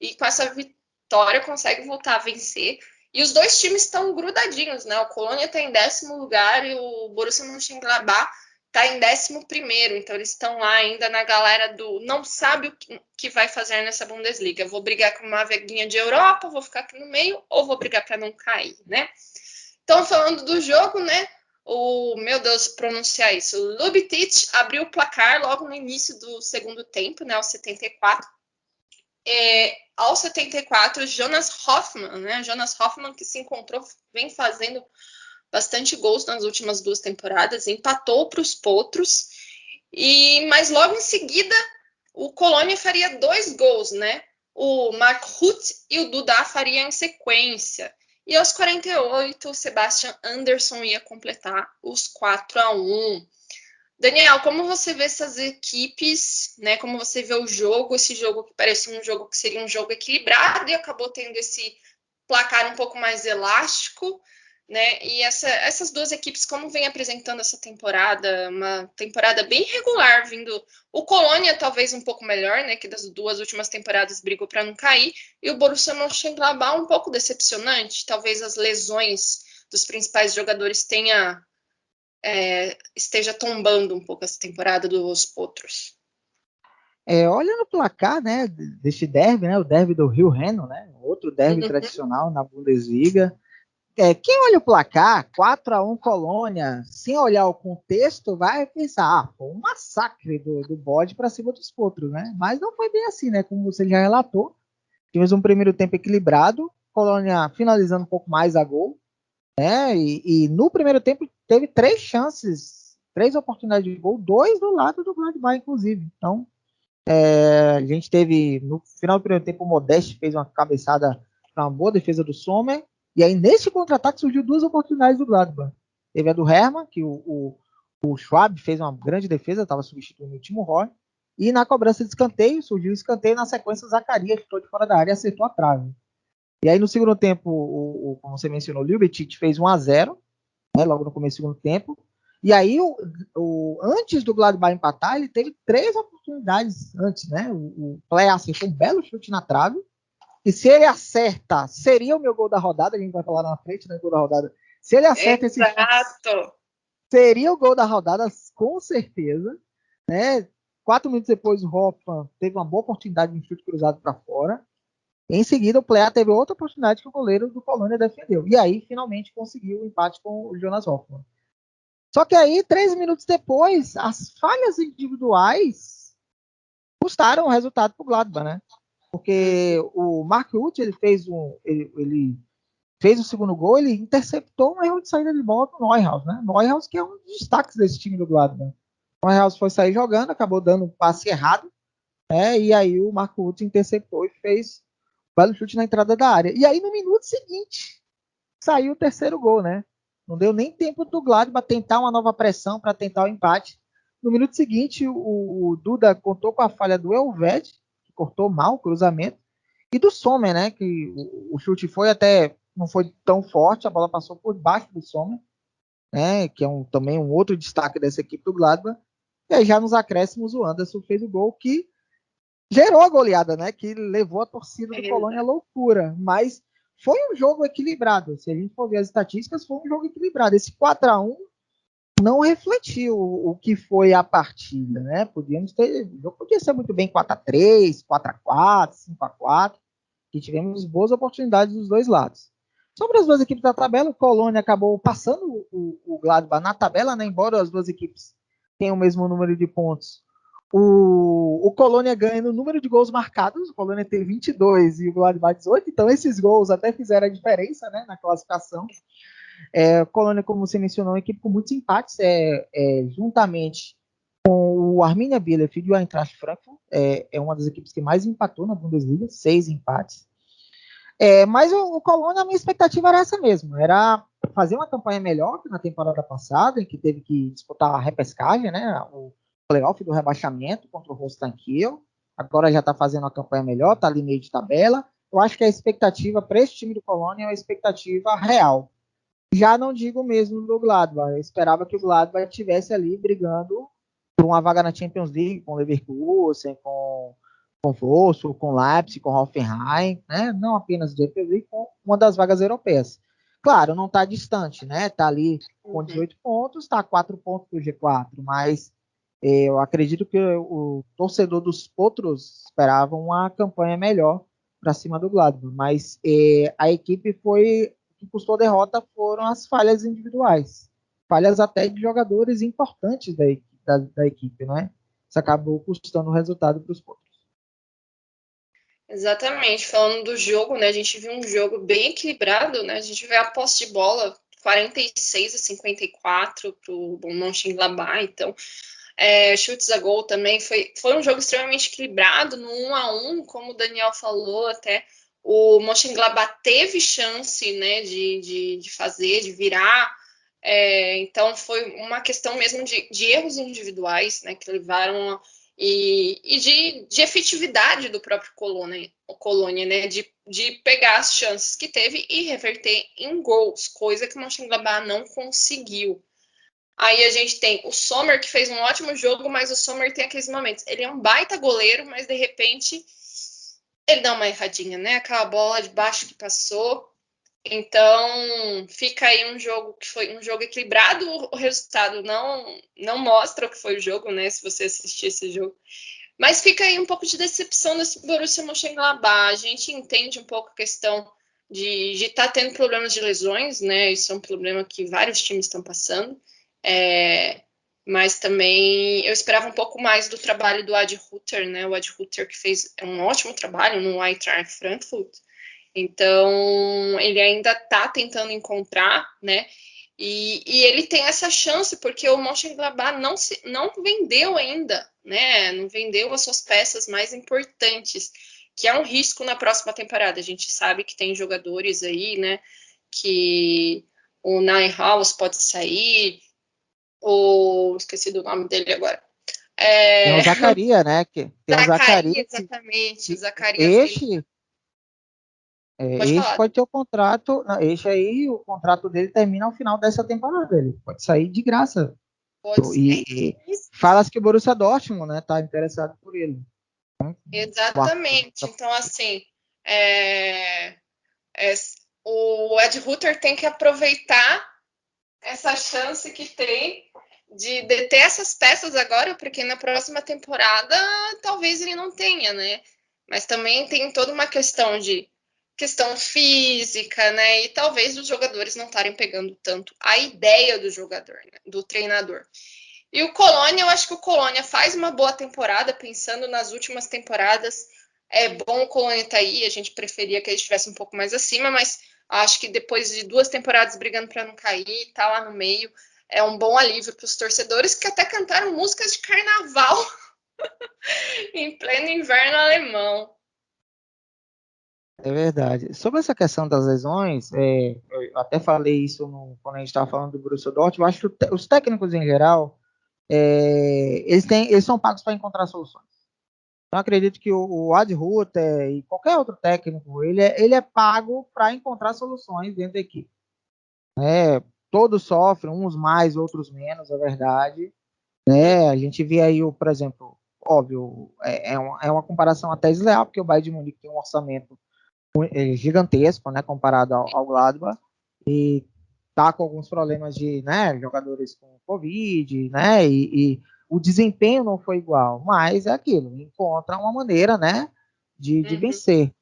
S2: e com essa vitória consegue voltar a vencer. E os dois times estão grudadinhos, né? O Colônia está em 10º lugar e o Borussia Mönchengladbach está em 11º, então eles estão lá ainda na galera do não sabe o que vai fazer nessa Bundesliga. Eu vou brigar com uma vaguinha de Europa, vou ficar aqui no meio, ou vou brigar para não cair, né? Então, falando do jogo, né? Meu Deus, pronunciar isso. O Lubitsch abriu o placar logo no início do segundo tempo, né? Aos 74. Aos 74, Jonas Hoffmann, né? Jonas Hoffmann, que se encontrou, vem fazendo bastante gols nas últimas 2 temporadas, empatou para os potros, mas logo em seguida o Colônia faria 2 gols, né? O Mark Ruth e o Duda fariam em sequência. E aos 48, o Sebastian Andersson ia completar os 4-1. Daniel, como você vê essas equipes, né? Como você vê o jogo, esse jogo que parecia um jogo que seria um jogo equilibrado e acabou tendo esse placar um pouco mais elástico, né? E essas duas equipes, como vem apresentando essa temporada, uma temporada bem regular, vindo o Colônia talvez um pouco melhor, né? Que das 2 últimas temporadas brigou para não cair, e o Borussia Mönchengladbach um pouco decepcionante. Talvez as lesões dos principais jogadores esteja tombando um pouco essa temporada dos potros.
S3: Olha no placar, né, deste derby, né, o derby do Rio Reno, né, outro derby tradicional na Bundesliga. Quem olha o placar, 4-1 Colônia, sem olhar o contexto, vai pensar, foi um massacre do bode para cima dos potros, né? Mas não foi bem assim, né? Como você já relatou, tivemos um primeiro tempo equilibrado, Colônia finalizando um pouco mais a gol, né? E no primeiro tempo teve 3 chances, 3 oportunidades de gol, 2 do lado do Gladbach, inclusive. Então, a gente teve, no final do primeiro tempo, o Modeste fez uma cabeçada para uma boa defesa do Sommer, e aí nesse contra-ataque surgiu 2 oportunidades do Gladbach. Teve a do Hermann, que o Schwab fez uma grande defesa, estava substituindo o Timo Horn, e na cobrança de escanteio, surgiu o escanteio, na sequência o Zacarias chutou de fora da área e acertou a trave. E aí no segundo tempo, como você mencionou, o Ljubicic fez 1-0, né, logo no começo do segundo tempo. E aí, antes do Gladbach empatar, ele teve 3 oportunidades antes, né? O Plea acertou um belo chute na trave. E se ele acerta, seria o meu gol da rodada. A gente vai falar na frente, né? Gol da rodada. Se ele acerta esse chute, seria o gol da rodada, com certeza. Né? 4 minutos depois, o Hoffmann teve uma boa oportunidade de um chute cruzado para fora. Em seguida, o Plea teve outra oportunidade que o goleiro do Colônia defendeu. E aí, finalmente, conseguiu o empate com o Jonas Hoffmann. Só que aí, 3 minutos depois, as falhas individuais custaram o resultado para o Gladbach, né? Porque o Mark Rutte, ele fez o segundo gol, ele interceptou um erro de saída de bola do Neuhaus, né? Neuhaus que é um dos destaques desse time do Gladbach. O Neuhaus foi sair jogando, acabou dando um passe errado, né? E aí o Mark Rutte interceptou e fez um belo chute na entrada da área. E aí no minuto seguinte, saiu o terceiro gol, né? Não deu nem tempo do Gladbach tentar uma nova pressão para tentar o empate. No minuto seguinte, o Duda contou com a falha do Elved, que cortou mal o cruzamento, e do Sommer, né? Que o chute foi até não foi tão forte, a bola passou por baixo do Sommer, né? Que é também um outro destaque dessa equipe do Gladbach. E aí já nos acréscimos o Anderson fez o gol que gerou a goleada, né? Que levou a torcida do Colônia à loucura. Mas foi um jogo equilibrado. Se a gente for ver as estatísticas, foi um jogo equilibrado. Esse 4-1 não refletiu o que foi a partida, né? O jogo podia ser muito bem 4-3, 4-4, 5-4, que tivemos boas oportunidades dos dois lados. Sobre as duas equipes da tabela, o Colônia acabou passando o Gladbach na tabela, né? Embora as duas equipes tenham o mesmo número de pontos. O Colônia ganha no número de gols marcados, o Colônia tem 22 e o Gladbach 18, então esses gols até fizeram a diferença, né, na classificação. O Colônia, como você mencionou, é uma equipe com muitos empates, juntamente com o Arminia Bielefeld e o Eintracht Frankfurt, é uma das equipes que mais empatou na Bundesliga, 6 empates. Mas o Colônia, a minha expectativa era essa mesmo, era fazer uma campanha melhor que na temporada passada, em que teve que disputar a repescagem, né, o playoff do rebaixamento contra o Holstein Kiel. Agora já está fazendo uma campanha melhor, está ali meio de tabela. Eu acho que a expectativa para esse time do Colônia é uma expectativa real. Já não digo mesmo do Gladbach. Eu esperava que o Gladbach estivesse ali brigando por uma vaga na Champions League, com o Leverkusen, com Wolfsburg, com Leipzig, com Hoffenheim, né? Não apenas de Champions League, com uma das vagas europeias. Claro, não está distante, né? Está ali com 18 pontos, está a 4 pontos do G4, mas eu acredito que o torcedor dos Potros esperava uma campanha melhor para cima do Gladbach, mas a equipe foi o que custou a derrota foram as falhas individuais, falhas até de jogadores importantes da equipe, né? Isso acabou custando o resultado para os Potros.
S2: Exatamente, falando do jogo, né? A gente viu um jogo bem equilibrado, né? A gente vê a posse de bola 46-54 para o Mönchengladbach, então chutes a gol também foi um jogo extremamente equilibrado no 1-1, como o Daniel falou, até o Mönchengladbach teve chance, né, de fazer, de virar, então foi uma questão mesmo de erros individuais, né, que levaram e de efetividade do próprio Colônia, né, de pegar as chances que teve e reverter em gols, coisa que o Mönchengladbach não conseguiu. Aí a gente tem o Sommer, que fez um ótimo jogo, mas o Sommer tem aqueles momentos. Ele é um baita goleiro, mas de repente ele dá uma erradinha, né? Aquela bola de baixo que passou. Então fica aí um jogo que foi um jogo equilibrado. O resultado não mostra o que foi o jogo, né? Se você assistir esse jogo. Mas fica aí um pouco de decepção desse Borussia Mönchengladbach. A gente entende um pouco a questão de estar tendo problemas de lesões, né? Isso é um problema que vários times estão passando. Mas também eu esperava um pouco mais do trabalho do Adi Hütter, né? O Adi Hütter que fez um ótimo trabalho no Eintracht Frankfurt. Então ele ainda está tentando encontrar, né? E ele tem essa chance porque o Mönchengladbach não vendeu ainda, né? Não vendeu as suas peças mais importantes, que é um risco na próxima temporada. A gente sabe que tem jogadores aí, né? Que o Neuhaus pode sair, ou esqueci do nome dele agora.
S3: Tem o Zaccaria, né? Tem o Zaccaria.
S2: Exatamente. O Zaccaria.
S3: Este pode ter o contrato. Não, este aí, o contrato dele termina ao final dessa temporada. Ele pode sair de graça. E fala-se que o Borussia Dortmund, né, tá interessado por ele.
S2: Exatamente. Então, assim, o Ed Hütter tem que aproveitar essa chance que tem de deter essas peças agora, porque na próxima temporada talvez ele não tenha, né? mas também tem toda uma questão física, né? E talvez os jogadores não estarem pegando tanto a ideia do jogador, né? Do treinador. E o Colônia, eu acho que o Colônia faz uma boa temporada, pensando nas últimas temporadas. É bom o Colônia estar aí, a gente preferia que ele estivesse um pouco mais acima, mas acho que depois de 2 temporadas brigando para não cair, tá lá no meio, é um bom alívio para os torcedores que até cantaram músicas de carnaval em pleno inverno alemão.
S3: É verdade. Sobre essa questão das lesões, eu até falei isso quando a gente estava falando do Borussia Dortmund, eu acho que os técnicos em geral, eles são pagos para encontrar soluções. Então, acredito que o Ad Ruther e qualquer outro técnico, ele é pago para encontrar soluções dentro da equipe. Todos sofrem, uns mais, outros menos, é verdade. A gente vê aí, por exemplo, óbvio, é uma comparação até desleal, porque o Bayern de Munique tem um orçamento gigantesco, né, comparado ao Gladbach, e tá com alguns problemas de, né, jogadores com Covid, né, e o desempenho não foi igual, mas é aquilo, encontra uma maneira, né, de vencer.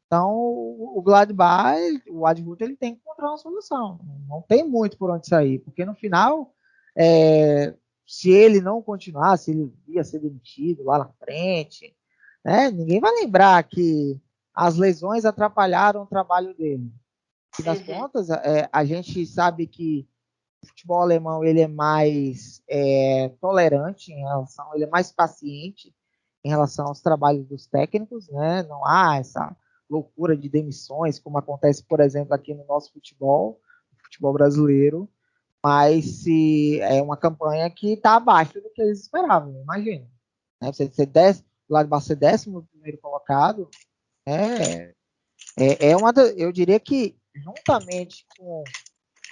S3: Então, o Gladbach, o Ad Ruther, ele tem que encontrar uma solução, não tem muito por onde sair, porque no final, se ele não continuar, se ele ia ser demitido lá na frente, né, ninguém vai lembrar que as lesões atrapalharam o trabalho dele. E das contas, a gente sabe que o futebol alemão ele é mais tolerante em relação, ele é mais paciente em relação aos trabalhos dos técnicos, né? Não há essa loucura de demissões como acontece, por exemplo, aqui no nosso futebol brasileiro, mas se é uma campanha que está abaixo do que eles esperavam, imagina. Né? Você ser ser 11º colocado, eu diria que juntamente com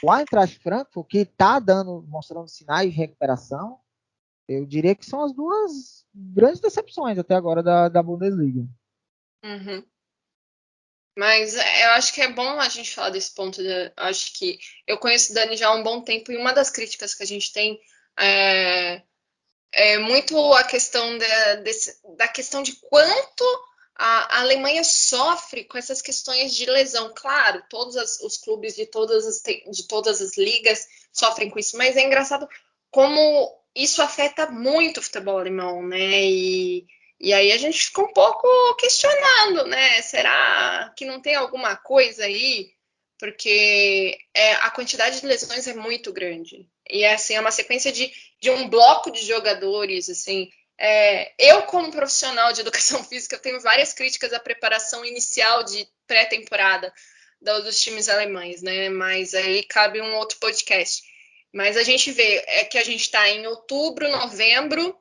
S3: o Eintracht Frankfurt, que está mostrando sinais de recuperação, eu diria que são as duas grandes decepções até agora da Bundesliga.
S2: Mas eu acho que é bom a gente falar desse ponto. Acho que eu conheço o Dani já há um bom tempo e uma das críticas que a gente tem é muito a questão da questão de quanto a Alemanha sofre com essas questões de lesão. Claro, todos os clubes de todas as ligas sofrem com isso, mas é engraçado como isso afeta muito o futebol alemão, né? E aí a gente fica um pouco questionando, né? Será que não tem alguma coisa aí? Porque a quantidade de lesões é muito grande. E assim, é uma sequência de um bloco de jogadores, assim. Eu, como profissional de educação física, tenho várias críticas à preparação inicial de pré-temporada dos times alemães, né? Mas aí cabe um outro podcast. Mas a gente vê que a gente está em outubro, novembro,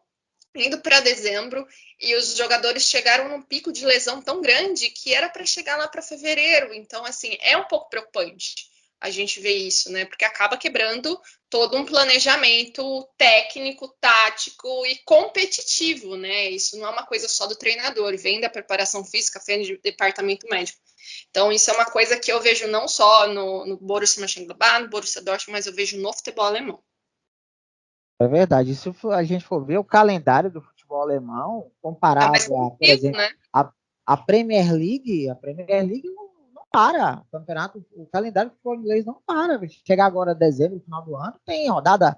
S2: indo para dezembro, e os jogadores chegaram num pico de lesão tão grande que era para chegar lá para fevereiro. Então, assim, é um pouco preocupante a gente ver isso, né? Porque acaba quebrando todo um planejamento técnico, tático e competitivo, né? Isso não é uma coisa só do treinador, vem da preparação física, vem do departamento médico. Então, isso é uma coisa que eu vejo não só no Borussia Mönchengladbach, no Borussia Dortmund, mas eu vejo no futebol alemão.
S3: É verdade. Se a gente for ver o calendário do futebol alemão, comparado a, por exemplo, né? a Premier League não para. O campeonato, o calendário do futebol inglês não para. Chegar agora dezembro, no final do ano, tem rodada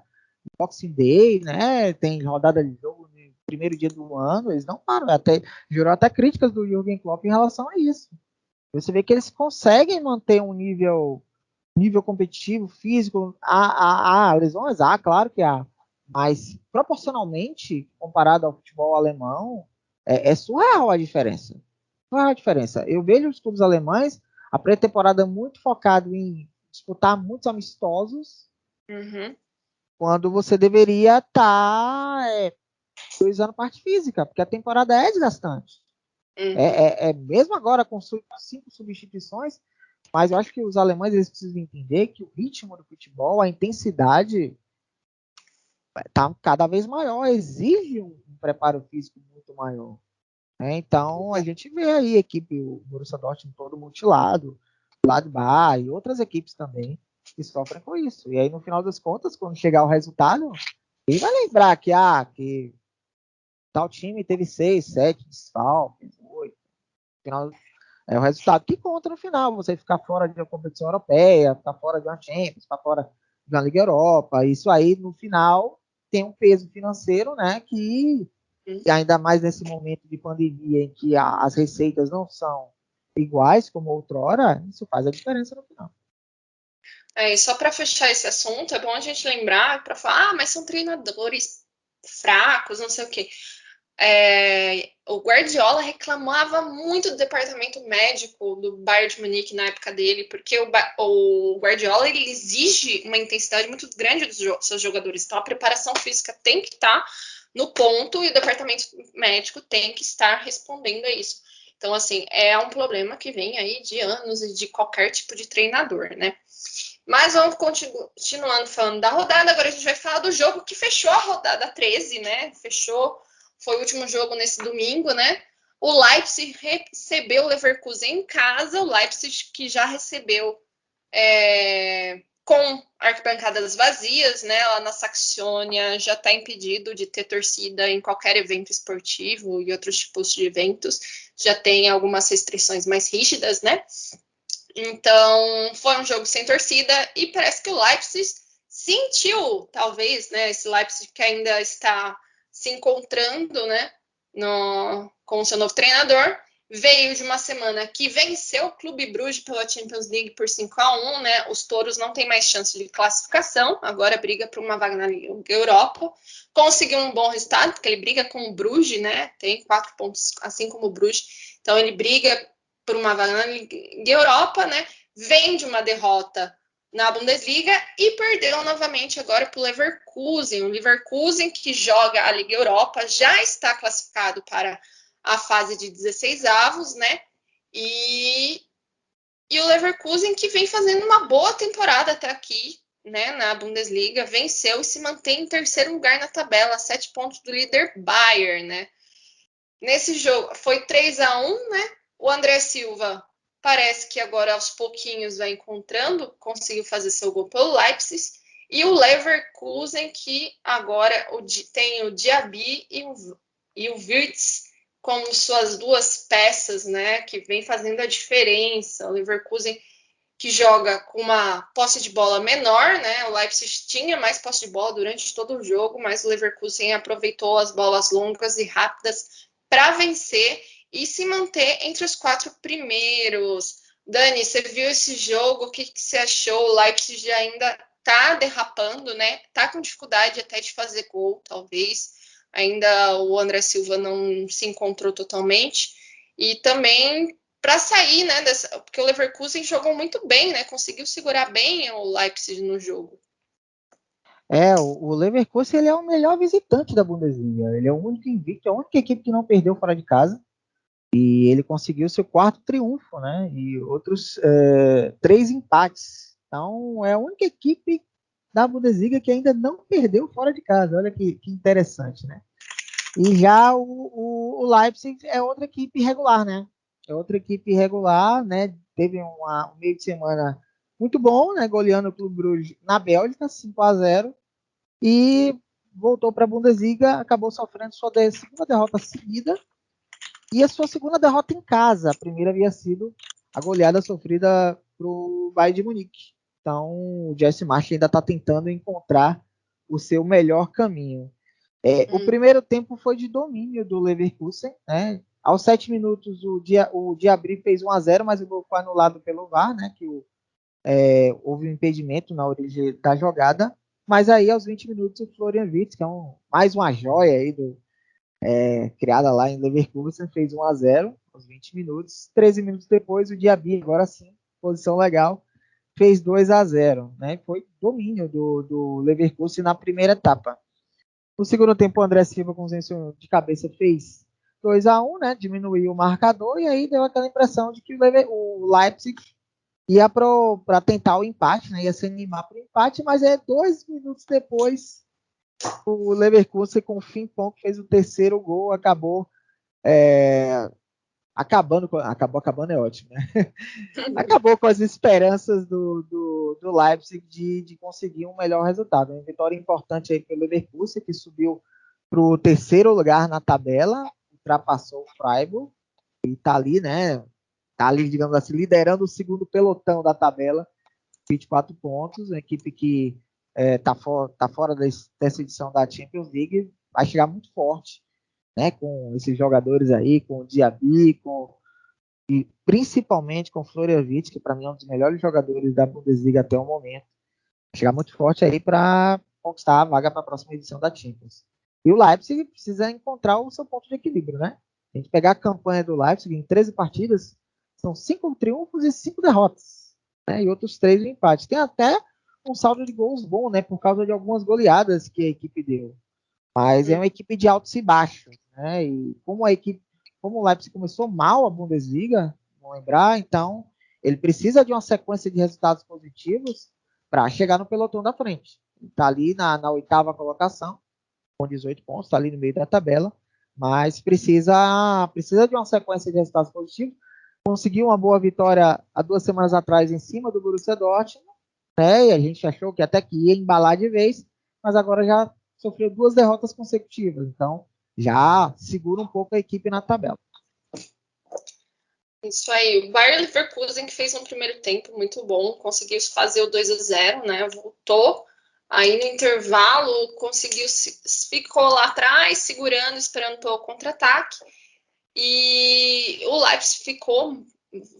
S3: Boxing Day, né? Tem rodada de jogo no primeiro dia do ano, eles não param. Gerou até críticas do Jürgen Klopp em relação a isso. Você vê que eles conseguem manter um nível competitivo, físico. Há lesões, claro que há. Mas, proporcionalmente, comparado ao futebol alemão, é surreal a diferença. Surreal a diferença. Eu vejo os clubes alemães, a pré-temporada muito focado em disputar muitos amistosos, quando você deveria estar priorizando a parte física, porque a temporada é desgastante. Mesmo agora com 5 substituições, mas eu acho que os alemães eles precisam entender que o ritmo do futebol, a intensidade está cada vez maior, exige um preparo físico muito maior. Então, a gente vê aí a equipe, o Borussia Dortmund todo mutilado, o Gladbach e outras equipes também que sofrem com isso. E aí, no final das contas, quando chegar o resultado, ele vai lembrar que tal time teve 6, 7 desfalques, 8. Final, é o resultado que conta no final. Você ficar fora de uma competição europeia, ficar fora de uma Champions, ficar fora de uma Liga Europa. Isso aí, no final, tem um peso financeiro, né? Que e ainda mais nesse momento de pandemia em que as receitas não são iguais como outrora, isso faz a diferença no final.
S2: E só para fechar esse assunto, é bom a gente lembrar para falar, mas são treinadores fracos, não sei o quê. O Guardiola reclamava muito do departamento médico do Bayern de Munique na época dele, porque o Guardiola ele exige uma intensidade muito grande dos seus jogadores. Então a preparação física tem que estar no ponto e o departamento médico tem que estar respondendo a isso. Então, assim, é um problema que vem aí de anos e de qualquer tipo de treinador, né? Mas vamos continuando falando da rodada. Agora a gente vai falar do jogo que fechou a rodada 13, né? Foi o último jogo nesse domingo, né? O Leipzig recebeu o Leverkusen em casa. O Leipzig que já recebeu com arquibancadas vazias, né? Lá na Saxônia já está impedido de ter torcida em qualquer evento esportivo e outros tipos de eventos. Já tem algumas restrições mais rígidas, né? Então, foi um jogo sem torcida e parece que o Leipzig sentiu, talvez, né, esse Leipzig que ainda está se encontrando, né, com o seu novo treinador, veio de uma semana que venceu o Clube Bruges pela Champions League por 5-1, né, os touros não têm mais chance de classificação, agora briga por uma vaga na Liga Europa, conseguiu um bom resultado, porque ele briga com o Bruges, né, tem 4 pontos, assim como o Bruges, então ele briga por uma vaga na Liga Europa, né? Vem de uma derrota na Bundesliga e perdeu novamente agora para o Leverkusen. O Leverkusen que joga a Liga Europa já está classificado para a fase de 16 avos, né? E o Leverkusen que vem fazendo uma boa temporada até aqui, né? Na Bundesliga, venceu e se mantém em terceiro lugar na tabela, 7 pontos do líder Bayern, né? Nesse jogo foi 3-1, né? O André Silva parece que agora aos pouquinhos vai encontrando, conseguiu fazer seu gol pelo Leipzig. E o Leverkusen, que agora tem o Diaby e o Wirtz como suas duas peças, né? Que vem fazendo a diferença. O Leverkusen que joga com uma posse de bola menor, né? O Leipzig tinha mais posse de bola durante todo o jogo, mas o Leverkusen aproveitou as bolas longas e rápidas para vencer e se manter entre os 4 primeiros. Dani, você viu esse jogo? O que você achou? O Leipzig ainda tá derrapando, né? Tá com dificuldade até de fazer gol, talvez. Ainda o André Silva não se encontrou totalmente. E também para sair, né, porque o Leverkusen jogou muito bem, né? Conseguiu segurar bem o Leipzig no jogo.
S3: O Leverkusen ele é o melhor visitante da Bundesliga. Ele é o único invicto, a única equipe que não perdeu fora de casa. E ele conseguiu seu 4º triunfo, né? E outros 3 empates. Então, é a única equipe da Bundesliga que ainda não perdeu fora de casa. Olha que interessante, né? E já o Leipzig é outra equipe regular, né? É outra equipe regular, né? Teve um meio de semana muito bom, né? Goleando o Clube Bruges na Bélgica, 5-0. E voltou para a Bundesliga, acabou sofrendo sua segunda derrota seguida e a sua segunda derrota em casa. A primeira havia sido a goleada sofrida para o Bayern de Munique. Então, o Jesse Marsch ainda está tentando encontrar o seu melhor caminho. O primeiro tempo foi de domínio do Leverkusen, né? Aos 7 minutos o Diaby fez 1-0, mas o gol foi anulado pelo VAR, né? Que houve um impedimento na origem da jogada. Mas aí aos 20 minutos o Florian Wirtz, que é mais uma joia aí criada lá em Leverkusen, fez 1-0 aos 20 minutos. 13 minutos depois o Diaby, agora sim, posição legal, fez 2-0, né? Foi domínio do Leverkusen na primeira etapa. No segundo tempo, o André Silva, com o de cabeça, fez 2-1, né? Diminuiu o marcador e aí deu aquela impressão de que o Leipzig ia para tentar o empate, né? Ia se animar para o empate, mas 2 minutos depois, o Leverkusen, com o Frimpong, fez o terceiro gol, acabou acabando é ótimo, né? Acabou com as esperanças do Leipzig de conseguir um melhor resultado. Uma vitória importante aí pelo Leverkusen, que subiu para o terceiro lugar na tabela, ultrapassou o Freiburg e tá ali, né? Tá ali, digamos assim, liderando o segundo pelotão da tabela, 24 pontos, uma equipe que tá fora dessa edição da Champions League, vai chegar muito forte, né? Com esses jogadores aí, com o Diaby, e principalmente com o Florian, que para mim é um dos melhores jogadores da Bundesliga até o momento. Vai chegar muito forte aí para conquistar a vaga para a próxima edição da Champions. E o Leipzig precisa encontrar o seu ponto de equilíbrio, né? A gente pegar a campanha do Leipzig em 13 partidas, são 5 triunfos e 5 derrotas, né? E outros 3 empates. Tem até um saldo de gols bom, né? Por causa de algumas goleadas que a equipe deu. Mas é uma equipe de altos e baixos, né? E como o Leipzig começou mal a Bundesliga, vamos lembrar, então ele precisa de uma sequência de resultados positivos para chegar no pelotão da frente. Está ali na oitava colocação, com 18 pontos, está ali no meio da tabela, mas precisa de uma sequência de resultados positivos. Conseguiu uma boa vitória há 2 semanas atrás em cima do Borussia Dortmund, né? E a gente achou que até que ia embalar de vez, mas agora já sofreu 2 derrotas consecutivas, então já segura um pouco a equipe na tabela.
S2: Isso aí, o Bayer Leverkusen que fez um primeiro tempo muito bom, conseguiu fazer o 2-0, né? Voltou aí no intervalo, ficou lá atrás, segurando, esperando pelo contra-ataque. E o Leipzig ficou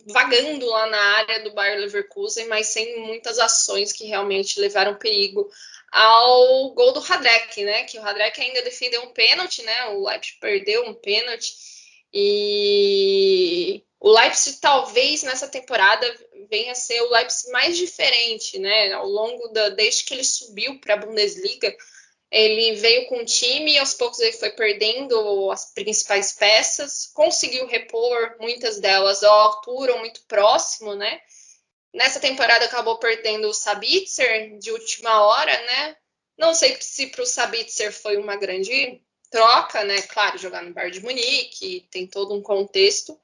S2: vagando lá na área do Bayer Leverkusen, mas sem muitas ações que realmente levaram perigo ao gol do Radek, né? Que o Radek ainda defendeu um pênalti, né? O Leipzig perdeu um pênalti. E o Leipzig talvez nessa temporada venha a ser o Leipzig mais diferente, né? Ao longo desde que ele subiu para a Bundesliga, ele veio com o time e aos poucos ele foi perdendo as principais peças, conseguiu repor muitas delas à altura ou muito próximo, né? Nessa temporada acabou perdendo o Sabitzer de última hora, né? Não sei se para o Sabitzer foi uma grande troca, né? Claro, jogar no Bayern de Munique, tem todo um contexto,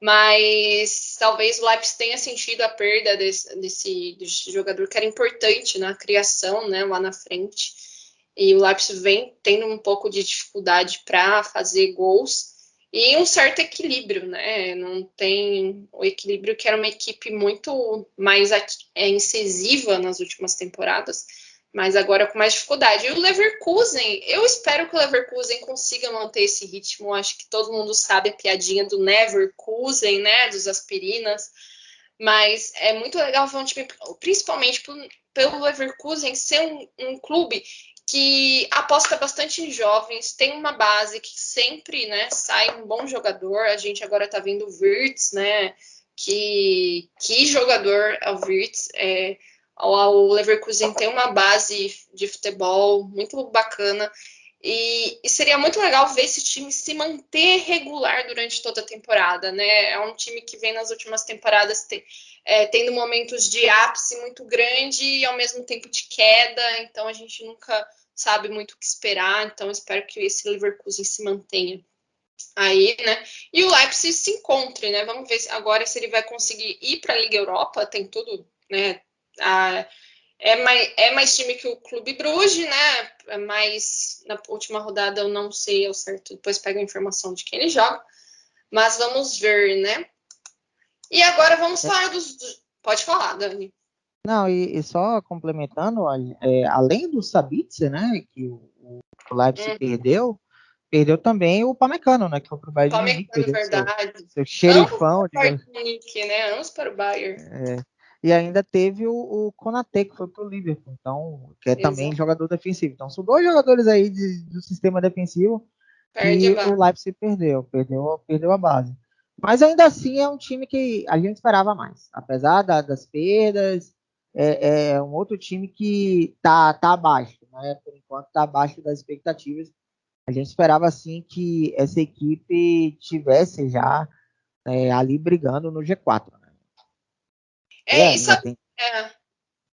S2: mas talvez o Leipzig tenha sentido a perda desse jogador que era importante na criação, né? Lá na frente. E o Leipzig vem tendo um pouco de dificuldade para fazer gols e um certo equilíbrio, né? Não tem o equilíbrio que era uma equipe muito mais incisiva nas últimas temporadas, mas agora com mais dificuldade. E o Leverkusen, eu espero que o Leverkusen consiga manter esse ritmo. Acho que todo mundo sabe a piadinha do Neverkusen, né? Dos aspirinas. Mas é muito legal ver um time, principalmente pelo Leverkusen ser um clube que aposta bastante em jovens, tem uma base que sempre, né, sai um bom jogador. A gente agora tá vendo o Wirtz, né, que jogador é o Wirtz. O Leverkusen tem uma base de futebol muito bacana. E seria muito legal ver esse time se manter regular durante toda a temporada, né? É um time que vem nas últimas temporadas tendo momentos de ápice muito grande e ao mesmo tempo de queda, então a gente nunca sabe muito o que esperar, então espero que esse Leverkusen se mantenha aí, né? E o Leipzig se encontre, né? Vamos ver agora se ele vai conseguir ir para a Liga Europa, tem tudo, né? É mais time que o Clube Bruges, né? Mas na última rodada eu não sei ao certo, depois pego a informação de quem ele joga. Mas vamos ver, né? E agora vamos falar dos... Pode falar, Dani.
S3: Não, e só complementando, além do Sabitzer, né, que o Leipzig perdeu também o Pamecano, né, que foi pro Bayern de Munique, perdeu
S2: verdade.
S3: seu xerifão.
S2: Ambos para o Bayern de Munique, né? Ambos para o Bayern.
S3: E ainda teve o Konaté, que foi pro Liverpool, então, que é também jogador defensivo. Então, são 2 jogadores aí do sistema defensivo que o Leipzig perdeu a base. Mas ainda assim é um time que a gente esperava mais. Apesar das perdas, é um outro time que tá abaixo, né? Por enquanto tá abaixo das expectativas. A gente esperava assim que essa equipe tivesse já ali brigando no G4. Né?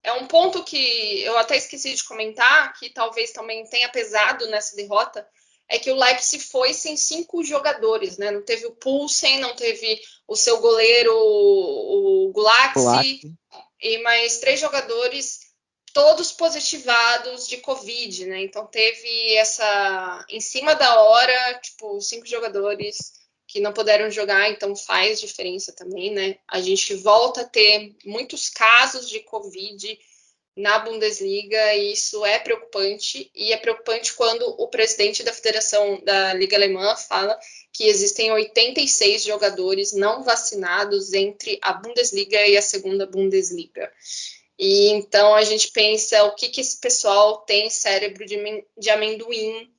S2: É um ponto que eu até esqueci de comentar, que talvez também tenha pesado nessa derrota, é que o Leipzig foi sem 5 jogadores, né? Não teve o Poulsen, não teve o seu goleiro, o Gulaxi, e mais 3 jogadores, todos positivados de Covid, né? Então teve essa, em cima da hora, tipo, 5 jogadores que não puderam jogar, então faz diferença também, né? A gente volta a ter muitos casos de Covid na Bundesliga, e isso é preocupante, e é preocupante quando o presidente da Federação da Liga Alemã fala que existem 86 jogadores não vacinados entre a Bundesliga e a segunda Bundesliga. E então a gente pensa o que esse pessoal tem cérebro de amendoim,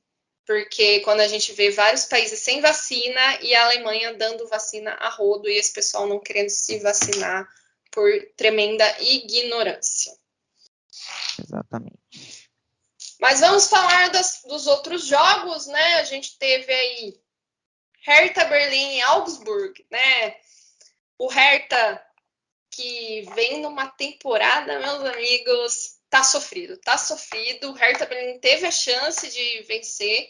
S2: porque quando a gente vê vários países sem vacina e a Alemanha dando vacina a rodo e esse pessoal não querendo se vacinar por tremenda ignorância.
S3: Exatamente.
S2: Mas vamos falar dos outros jogos, né? A gente teve aí Hertha Berlim e Augsburg, né? O Hertha, que vem numa temporada, meus amigos, tá sofrido. O Hertha Berlim teve a chance de vencer,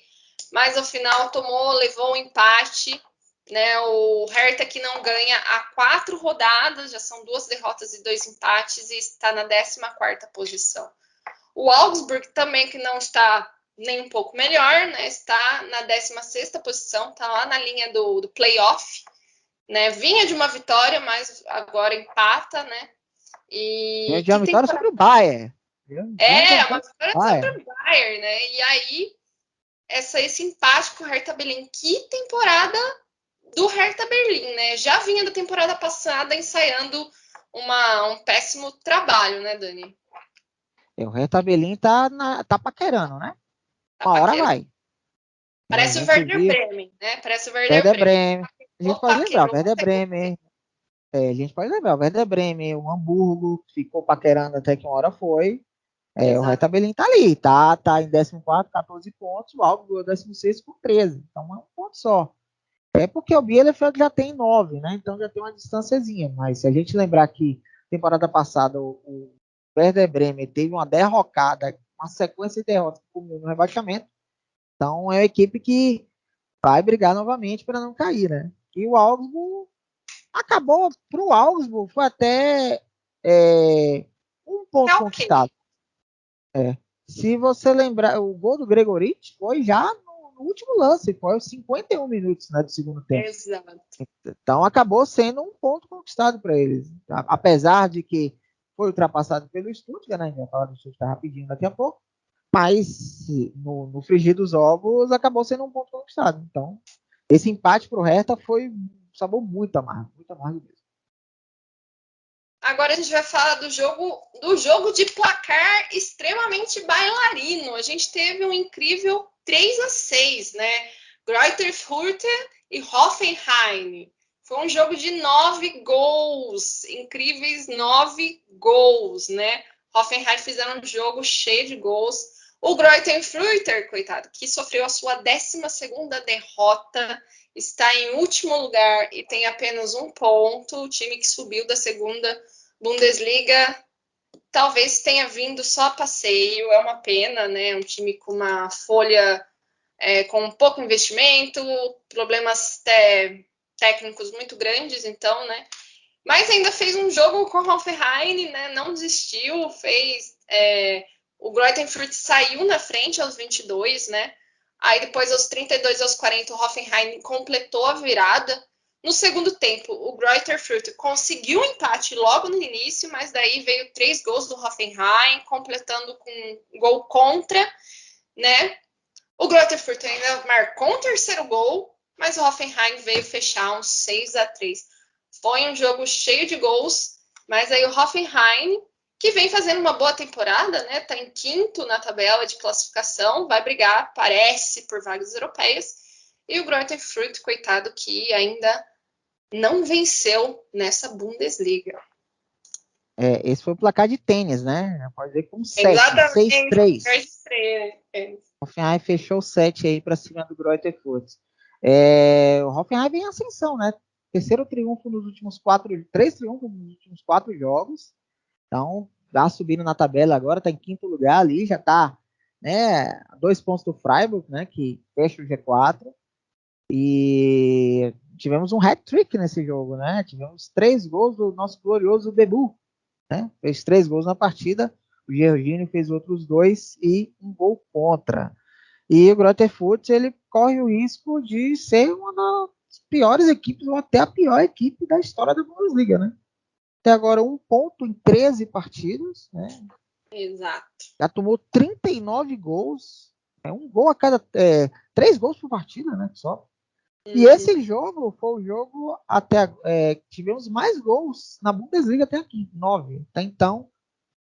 S2: mas ao final levou um empate, né? O Hertha que não ganha há 4 rodadas, já são 2 derrotas e 2 empates, e está na 14ª posição. O Augsburg também, que não está nem um pouco melhor, né? Está na 16ª posição, está lá na linha do playoff, né? Vinha de uma vitória, mas agora empata, né?
S3: Vinha de uma vitória sobre o Bayern.
S2: Uma vitória sobre o Bayern, né? E aí, esse empate com o Hertha Berlim. Que temporada do Hertha Berlim, né? Já vinha da temporada passada ensaiando um péssimo trabalho, né, Dani?
S3: O Hertha Berlim tá paquerando, né? Uma hora vai.
S2: Parece o Werder Bremen, né? Parece o Werder
S3: Bremen. A gente pode lembrar, o Werder Bremen. A gente pode lembrar, o Werder Bremen, o Hamburgo, ficou paquerando até que uma hora foi. O Hertha Berlim tá ali, tá em 14º, 14 pontos, o Augsburg é 16º com 13. Então é um ponto só. É porque o Bielefeld já tem 9, né? Então já tem uma distânciazinha. Mas se a gente lembrar que temporada passada o Werder Bremen teve uma derrocada, uma sequência de derrotas no rebaixamento. Então é uma equipe que vai brigar novamente para não cair, né? E o Augsburg acabou para o Augsburg, foi até um ponto conquistado. Se você lembrar, o gol do Gregoritch foi já no último lance, foi aos 51 minutos, né, do segundo tempo.
S2: Exato.
S3: Então acabou sendo um ponto conquistado para eles. Apesar de que foi ultrapassado pelo Stuttgart, né? A gente vai falar do Stuttgart rapidinho daqui a pouco. Mas no frigir dos ovos acabou sendo um ponto conquistado. Então, esse empate para o Hertha foi um sabor muito amargo mesmo.
S2: Agora a gente vai falar do jogo de placar extremamente bailarino. A gente teve um incrível 3-6, né? Greuther Fürth e Hoffenheim. Foi um jogo de 9 gols, incríveis 9 gols, né? Hoffenheim fizeram um jogo cheio de gols. O Greuther Fürth, coitado, que sofreu a sua 12ª derrota, está em último lugar e tem apenas 1 ponto. O time que subiu da segunda Bundesliga talvez tenha vindo só a passeio, é uma pena, né? Um time com uma folha com pouco investimento, problemas técnicos muito grandes, então, né? Mas ainda fez um jogo com o Hoffenheim, né? Não desistiu, o Greuther Fürth saiu na frente aos 22, né? Aí depois aos 32, aos 40, o Hoffenheim completou a virada. No segundo tempo, o Greuther Fürth conseguiu um empate logo no início, mas daí veio 3 gols do Hoffenheim, completando com um gol contra, né? O Greuther Fürth ainda marcou um 3º gol, mas o Hoffenheim veio fechar um 6-3. Foi um jogo cheio de gols, mas aí o Hoffenheim, que vem fazendo uma boa temporada, né? Tá em 5º na tabela de classificação, vai brigar, parece, por vagas europeias. E o Greuther Fürth, coitado, que ainda não venceu nessa Bundesliga.
S3: Esse foi o placar de tênis, né? Pode dizer com 7, 6-3. O Hoffenheim fechou o 7 aí para cima do Greuther Fürth. O Hoffenheim vem em ascensão, né? 3º triunfo nos últimos 4 jogos. Então, tá subindo na tabela agora, tá em 5º lugar ali, já tá, né, a 2 pontos do Freiburg, né, que fecha o G4. E tivemos um hat-trick nesse jogo, né? Tivemos 3 gols do nosso glorioso Bebu, né? Fez 3 gols na partida, o Jorginho fez outros 2 e um gol contra. E o Greuther Fürth, ele corre o risco de ser uma piores equipes, ou até a pior equipe da história da Bundesliga, né? Até agora, 1 ponto em 13 partidas, né?
S2: Exato.
S3: Já tomou 39 gols, um gol a cada 3 gols por partida, né? Só. E esse jogo foi o jogo tivemos mais gols na Bundesliga até aqui, 9. Até então,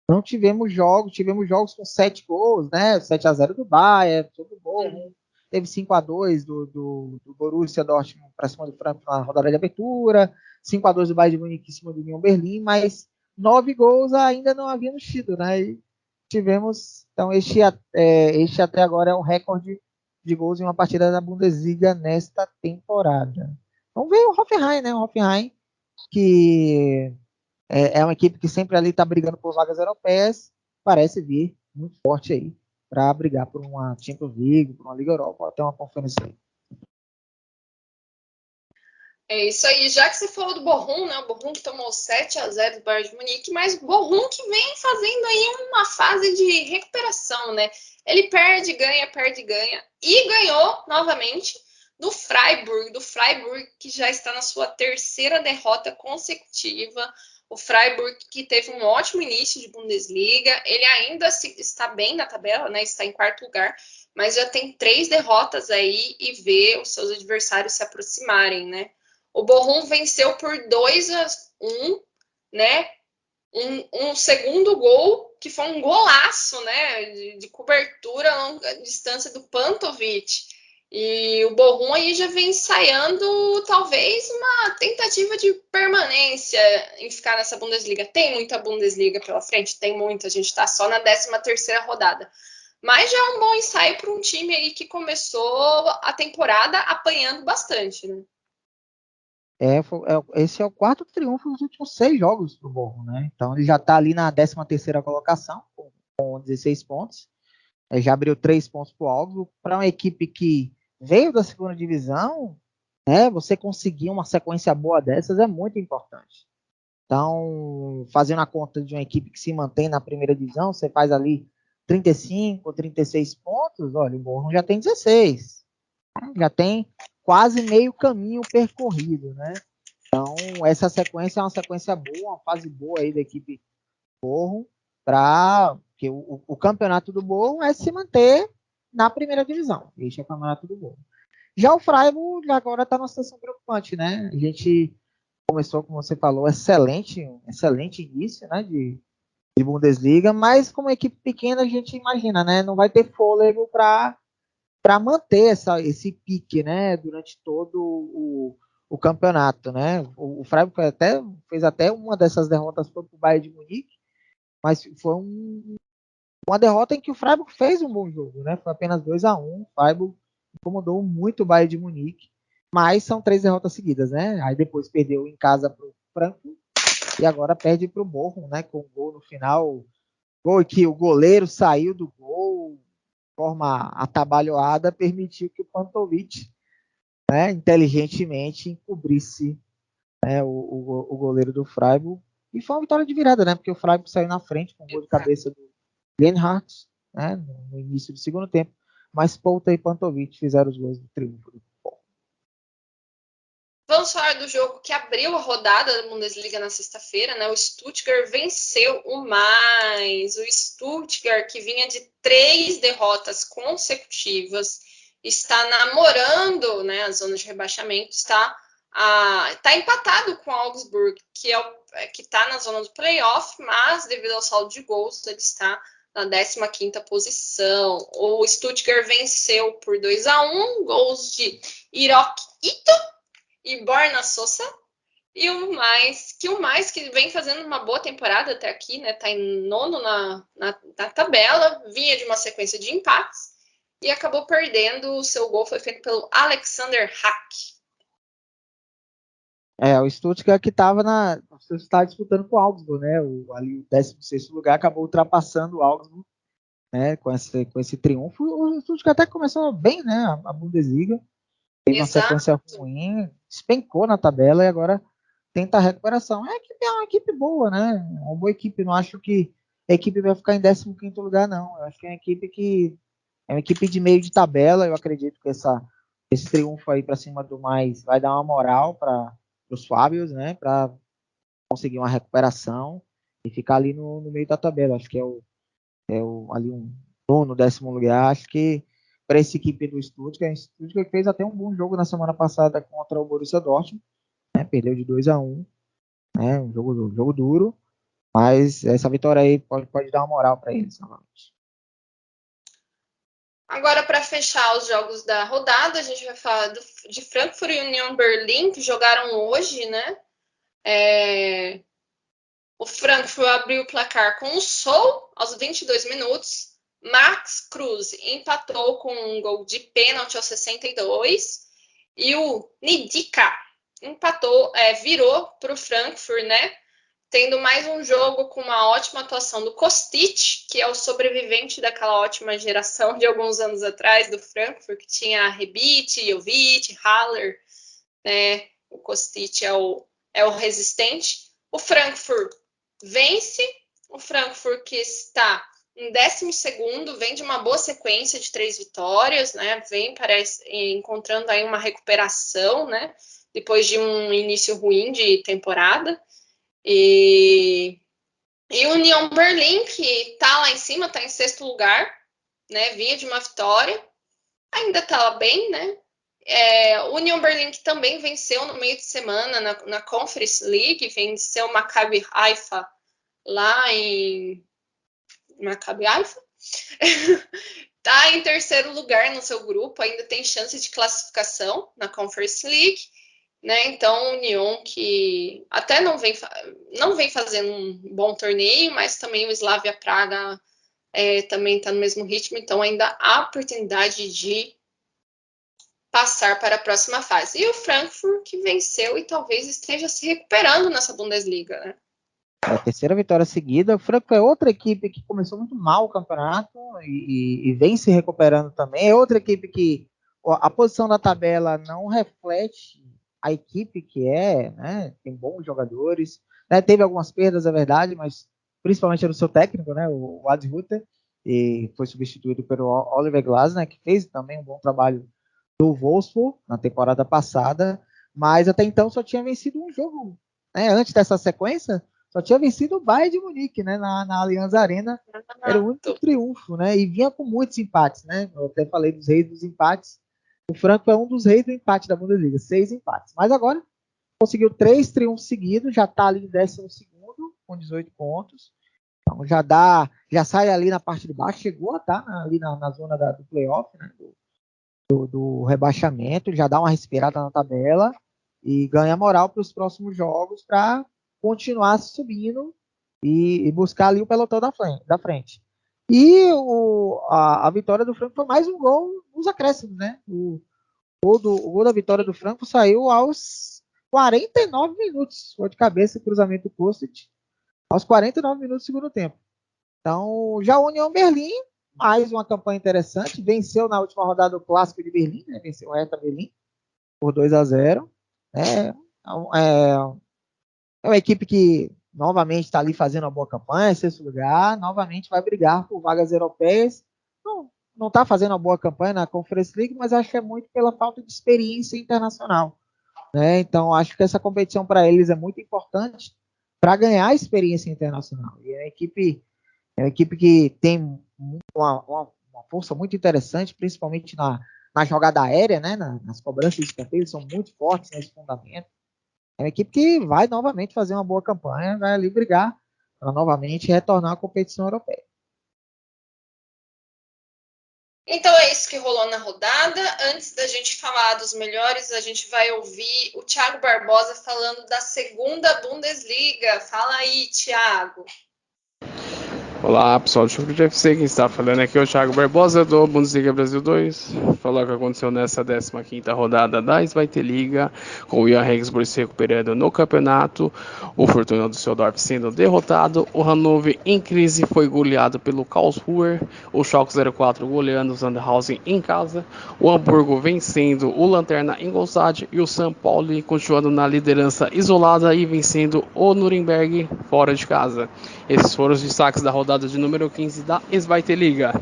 S3: não tivemos jogos com 7 gols, né? 7-0 do Bayern, tudo bom. Teve 5-2 do Borussia Dortmund para cima do Frankfurt na rodada de abertura, 5-2 do Bayern de Munique em cima do Union Berlim, mas 9 gols ainda não havíamos tido, né? E tivemos, então este até agora é o recorde de gols em uma partida da Bundesliga nesta temporada. Vamos ver o Hoffenheim, né? O Hoffenheim, que é uma equipe que sempre ali está brigando por vagas europeias, parece vir muito forte aí para brigar por uma Champions League, por uma Liga Europa, ou até uma Conference League.
S2: É isso aí, já que você falou do Bochum, né? O Bochum que tomou 7-0 do Bayern de Munique, mas o Bochum que vem fazendo aí uma fase de recuperação, né? Ele perde, ganha, e ganhou novamente do Freiburg que já está na sua terceira derrota consecutiva. O Freiburg que teve um ótimo início de Bundesliga, ele ainda está bem na tabela, né? Está em quarto lugar, mas já tem 3 derrotas aí e vê os seus adversários se aproximarem, né? O Bochum venceu por 2-1, né? Um segundo gol, que foi um golaço, né? De cobertura a longa distância do Pantovic. E o Bochum aí já vem ensaiando talvez uma tentativa de permanência em ficar nessa Bundesliga. Tem muita Bundesliga pela frente? Tem muita. A gente está só na 13ª rodada. Mas já é um bom ensaio para um time aí que começou a temporada apanhando bastante, né?
S3: Esse é o 4º triunfo nos últimos 6 jogos do Bochum, né? Então ele já está ali na 13ª colocação, com 16 pontos. Já abriu 3 pontos para o Augsburg. Para uma equipe que veio da segunda divisão, né? Você conseguir uma sequência boa dessas é muito importante. Então, fazendo a conta de uma equipe que se mantém na primeira divisão, você faz ali 35, 36 pontos, olha, o Bochum já tem 16. Já tem quase meio caminho percorrido, né? Então, essa sequência é uma sequência boa, uma fase boa aí da equipe Bochum, porque o campeonato do Bochum é se manter na primeira divisão. Este é o campeonato do Bochum. Já o Freiburg agora está numa situação preocupante, né? A gente começou, como você falou, um excelente início, né, de Bundesliga, mas como equipe pequena a gente imagina, né? Não vai ter fôlego para manter esse pique, né, durante todo o campeonato, né? O Freiburg fez até uma dessas derrotas para o Bayern de Munique, mas foi uma derrota em que o Freiburg fez um bom jogo, né? Foi apenas 2-1. O Freiburg incomodou muito o Bayern de Munique, mas são 3 derrotas seguidas, né? Aí depois perdeu em casa para o Frankfurt e agora perde para o Bochum, né? Com um gol no final, gol que o goleiro saiu do gol de forma atabalhoada, permitiu que o Pantovic, né, inteligentemente encobrisse, né, o goleiro do Freiburg. E foi uma vitória de virada, né? Porque o Freiburg saiu na frente com um gol de cabeça do Lienhardt, né, no início do segundo tempo, mas Pouta e Pantovic fizeram os gols do triunfo.
S2: Vamos falar do jogo que abriu a rodada da Bundesliga na sexta-feira, né? O Stuttgart venceu o Mainz. O Stuttgart, que vinha de 3 derrotas consecutivas, está namorando, né, a zona de rebaixamento, está empatado com o Augsburg, que está na zona do playoff, mas devido ao saldo de gols, ele está na 15ª posição. O Stuttgart venceu por 2-1, gols de Hirok Ito e Borna Sosa, e o mais que vem fazendo uma boa temporada até aqui, né? Tá em nono na tabela, vinha de uma sequência de empates e acabou perdendo. O seu gol foi feito pelo Alexander Hack.
S3: O Stuttgart que estava disputando com o Augsburg, né? Ali o 16º lugar acabou ultrapassando o Augsburg, né? Com esse triunfo. O Stuttgart até começou bem, né? A Bundesliga. Teve uma sequência ruim, despencou na tabela e agora tenta a recuperação. É uma equipe boa, né? Uma boa equipe. Não acho que a equipe vai ficar em 15º lugar, não. Eu acho que é uma equipe de meio de tabela. Eu acredito que essa esse triunfo aí para cima do Mais vai dar uma moral para os Fábios, né? Para conseguir uma recuperação e ficar ali no meio da tabela. Acho que ali um nono, 10º lugar. Acho que para essa equipe do Stuttgart fez até um bom jogo na semana passada contra o Borussia Dortmund, né? Perdeu de 2-1, né? Um jogo duro, mas essa vitória aí pode dar uma moral para eles novamente.
S2: Agora, para fechar os jogos da rodada, a gente vai falar de Frankfurt e Union Berlin, que jogaram hoje, né? O Frankfurt abriu o placar com o Sol aos 22 minutos. Max Cruz empatou com um gol de pênalti aos 62. E o Nidica virou para o Frankfurt, né? Tendo mais um jogo com uma ótima atuação do Kostic, que é o sobrevivente daquela ótima geração de alguns anos atrás do Frankfurt, que tinha Rebic, Jovic, Haller, né? O Kostic é o resistente. O Frankfurt vence, o Frankfurt que está em 12º, vem de uma boa sequência de 3 vitórias, né? Parece encontrando aí uma recuperação, né? Depois de um início ruim de temporada. E o Union Berlin, que está lá em cima, está em 6º lugar, né? Vinha de uma vitória, ainda está bem, né? O Union Berlin, que também venceu no meio de semana na Conference League, venceu o Maccabi Haifa lá em Maccabi Haifa. Está em 3º lugar no seu grupo, ainda tem chance de classificação na Conference League. Né? Então, o Union, que até não vem fazendo um bom torneio, mas também o Slavia Praga também está no mesmo ritmo, então ainda há oportunidade de passar para a próxima fase. E o Frankfurt, que venceu e talvez esteja se recuperando nessa Bundesliga, né?
S3: A 3ª vitória seguida. O Frankfurt é outra equipe que começou muito mal o campeonato e vem se recuperando também. É outra equipe que a posição da tabela não reflete a equipe que né? Tem bons jogadores, né? Teve algumas perdas, é verdade, mas principalmente no seu técnico, né? O Wadhuter, e foi substituído pelo Oliver Glasner, que fez também um bom trabalho do Wolfsburg na temporada passada, mas até então só tinha vencido um jogo, né? Antes dessa sequência, só tinha vencido o Bayern de Munique, né? Na Allianz Arena, era o único triunfo, né? E vinha com muitos empates, né? Eu até falei dos reis dos empates. O Frankfurt é um dos reis do empate da Bundesliga, 6 empates. Mas agora conseguiu 3 triunfos seguidos, já está ali em 12º com 18 pontos. Então já sai ali na parte de baixo, chegou a estar ali na zona do playoff, né, do rebaixamento, já dá uma respirada na tabela e ganha moral para os próximos jogos para continuar subindo e buscar ali o pelotão da frente. E a vitória do Frankfurt foi mais um gol nos acréscimos, né? O gol da vitória do Frankfurt saiu aos 49 minutos. Foi de cabeça, cruzamento do Kostic, aos 49 minutos do segundo tempo. Então, já o Union Berlin, mais uma campanha interessante. Venceu na última rodada o Clássico de Berlim, né? Venceu o Hertha Berlim por 2-0. É uma equipe que novamente está ali fazendo uma boa campanha, em 6º lugar, novamente vai brigar por vagas europeias. Não está fazendo uma boa campanha na Conference League, mas acho que é muito pela falta de experiência internacional, né? Então, acho que essa competição para eles é muito importante para ganhar experiência internacional. E é uma equipe que tem uma força muito interessante, principalmente na jogada aérea, né? Nas cobranças de escanteio, eles são muito fortes nesse fundamento. É uma equipe que vai novamente fazer uma boa campanha, vai ali brigar para novamente retornar à competição europeia.
S2: Então é isso que rolou na rodada. Antes da gente falar dos melhores, a gente vai ouvir o Thiago Barbosa falando da 2ª Bundesliga. Fala aí, Thiago.
S4: Olá pessoal do Chucrute FC, quem está falando aqui é o Thiago Barbosa do Bundesliga Brasil 2. Falar o que aconteceu nessa 15ª rodada da Zweite Liga, com o Jan Regensburg se recuperando no campeonato, o Fortuna Düsseldorf sendo derrotado, o Hannover em crise foi goleado pelo Karlsruhe, o Schalke 04 goleando o Sandhausen em casa, o Hamburgo vencendo o Lanterna Ingolstadt e o São Paulo continuando na liderança isolada e vencendo o Nuremberg fora de casa. Esses foram os destaques da rodada rodada de número 15 da Zweite Liga.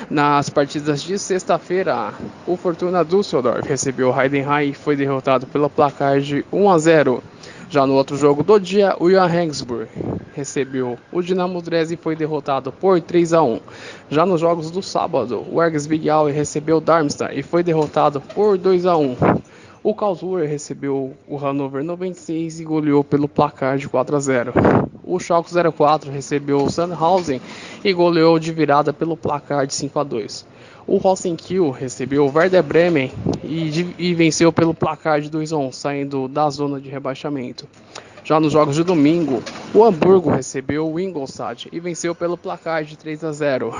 S4: Nas partidas de sexta-feira, o Fortuna Düsseldorf recebeu o Heidenheim e foi derrotado pelo placar de 1-0. Já no outro jogo do dia, o Jan Regensburg recebeu o Dinamo Dresden e foi derrotado por 3-1. Já nos jogos do sábado, o Ergas Big Aue recebeu o Darmstadt e foi derrotado por 2-1. O Karlsruhe recebeu o Hannover 96 e goleou pelo placar de 4-0. O Schalke 04 recebeu o Sandhausen e goleou de virada pelo placar de 5-2. O Rosenkiel recebeu o Werder Bremen e venceu pelo placar de 2-1, saindo da zona de rebaixamento. Já nos jogos de domingo, o Hamburgo recebeu o Ingolstadt e venceu pelo placar de 3-0.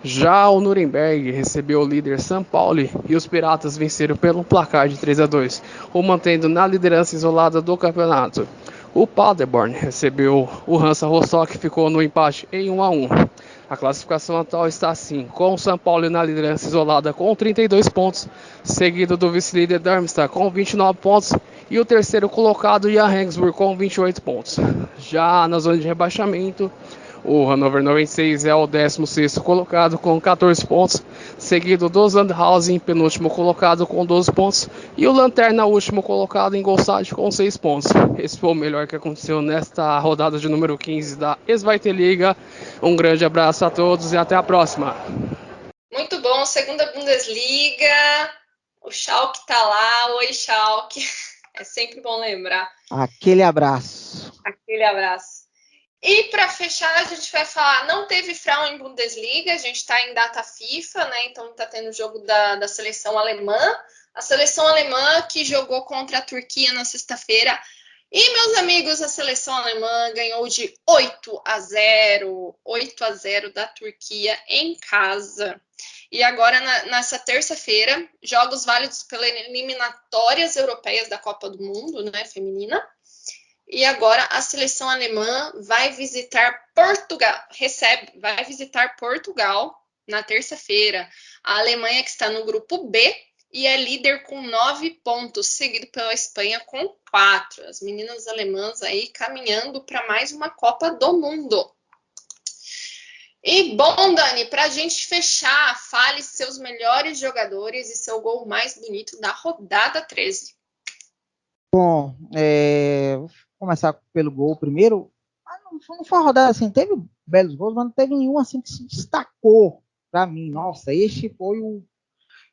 S4: Já o Nuremberg recebeu o líder São Paulo e os Piratas venceram pelo placar de 3-2, o mantendo na liderança isolada do campeonato. O Paderborn recebeu o Hansa Rostock e ficou no empate em 1-1. A classificação atual está assim, com o São Paulo na liderança isolada com 32 pontos, seguido do vice-líder Darmstadt com 29 pontos e o terceiro colocado Jan Regensburg com 28 pontos. Já na zona de rebaixamento, o Hannover 96 é o 16º colocado com 14 pontos, seguido do Sandhausen, penúltimo colocado com 12 pontos, e o Lanterna, último colocado em Ingolstadt com 6 pontos. Esse foi o melhor que aconteceu nesta rodada de número 15 da Zweite Liga. Um grande abraço a todos e até a próxima.
S2: Muito bom, segunda Bundesliga, o Schalke tá lá, oi Schalke, é sempre bom lembrar.
S3: Aquele abraço.
S2: Aquele abraço. E para fechar, a gente vai falar, não teve Frauen Bundesliga, a gente está em data FIFA, né? Então está tendo o jogo da seleção alemã. A seleção alemã que jogou contra a Turquia na sexta-feira. E, meus amigos, a seleção alemã ganhou de 8-0. 8-0 da Turquia em casa. E agora, nessa terça-feira, jogos válidos pelas eliminatórias europeias da Copa do Mundo, né? Feminina. E agora a seleção alemã vai visitar Portugal, vai visitar Portugal na terça-feira. A Alemanha que está no grupo B e é líder com 9 pontos, seguido pela Espanha com 4. As meninas alemãs aí caminhando para mais uma Copa do Mundo. E bom, Dani, para a gente fechar, fale seus melhores jogadores e seu gol mais bonito da rodada 13.
S3: Bom, vou começar pelo gol primeiro. Não foi uma rodada assim, teve belos gols, mas não teve nenhum assim que se destacou para mim. Nossa, este foi o.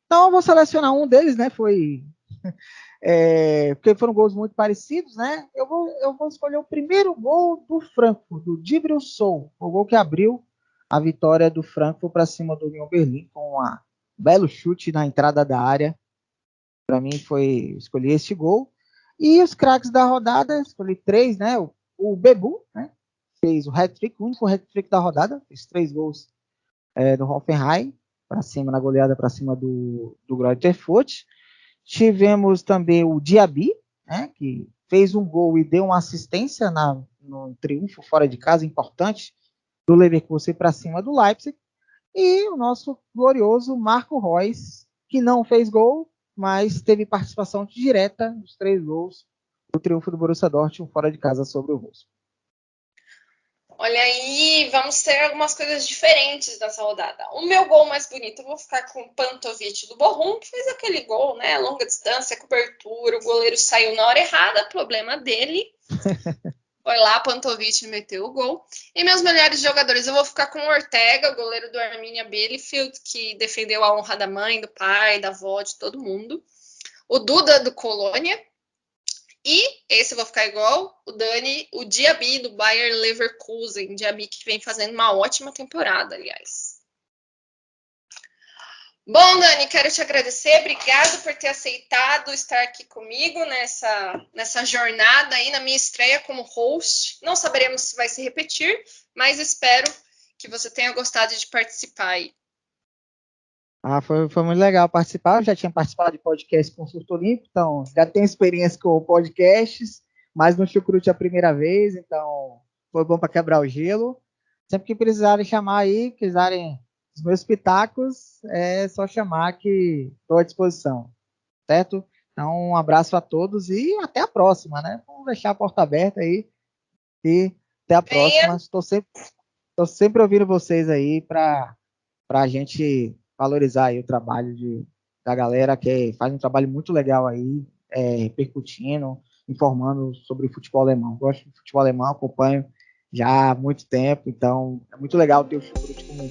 S3: Então eu vou selecionar um deles, né? Foi porque foram gols muito parecidos, né? Eu vou escolher o primeiro gol do Frankfurt, do Djibril Sow, o gol que abriu a vitória do Frankfurt para cima do Union Berlim com um belo chute na entrada da área. Para mim foi escolher este gol. E os craques da rodada, escolhi 3, né? O Bebu, né? Fez o hat-trick, o único hat-trick da rodada, fez 3 gols do Hoffenheim, para cima, na goleada para cima do Greuther Fürth. Tivemos também o Diaby, né? Que fez um gol e deu uma assistência no triunfo fora de casa importante do Leverkusen para cima do Leipzig. E o nosso glorioso Marco Reus, que não fez gol, mas teve participação direta nos 3 gols do triunfo do Borussia Dortmund fora de casa sobre o Wolfsburg.
S2: Olha aí, vamos ter algumas coisas diferentes nessa rodada. O meu gol mais bonito, eu vou ficar com o Pantovic do Bochum, que fez aquele gol, né? Longa distância, cobertura, o goleiro saiu na hora errada, problema dele. Foi lá, Pantovic meteu o gol. E meus melhores jogadores, eu vou ficar com o Ortega, o goleiro do Arminia Bielefeld, que defendeu a honra da mãe, do pai, da avó, de todo mundo. O Duda, do Colônia. E esse eu vou ficar igual o Dani, o Diaby, do Bayer Leverkusen. Diaby que vem fazendo uma ótima temporada, aliás. Bom, Dani, quero te agradecer. Obrigado por ter aceitado estar aqui comigo nessa jornada aí, na minha estreia como host. Não saberemos se vai se repetir, mas espero que você tenha gostado de participar aí.
S3: Foi muito legal participar. Eu já tinha participado de podcast com o Surto Olímpico, então já tenho experiência com podcasts, mas no Chucrute é a primeira vez, então foi bom para quebrar o gelo. Sempre que precisarem chamar aí, quiserem os meus pitacos, é só chamar que estou à disposição, certo? Então, um abraço a todos e até a próxima, né? Vamos deixar a porta aberta aí e até a próxima. Estou Estou sempre ouvindo vocês aí para a gente valorizar aí o trabalho da galera que faz um trabalho muito legal aí, repercutindo, informando sobre o futebol alemão. Gosto de futebol alemão, acompanho já há muito tempo, então é muito legal ter o Chucrute como,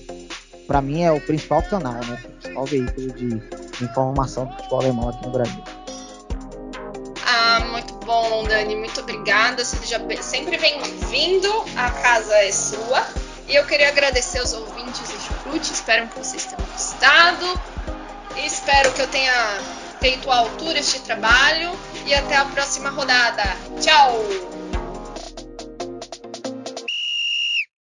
S3: para mim, é o principal canal, né? O principal veículo de informação do futebol alemão aqui no Brasil.
S2: Muito bom, Dani, muito obrigada. Seja sempre bem-vindo, a casa é sua. E eu queria agradecer os ouvintes do Chucrute, espero que vocês tenham gostado. Espero que eu tenha feito à altura este trabalho. E até a próxima rodada. Tchau!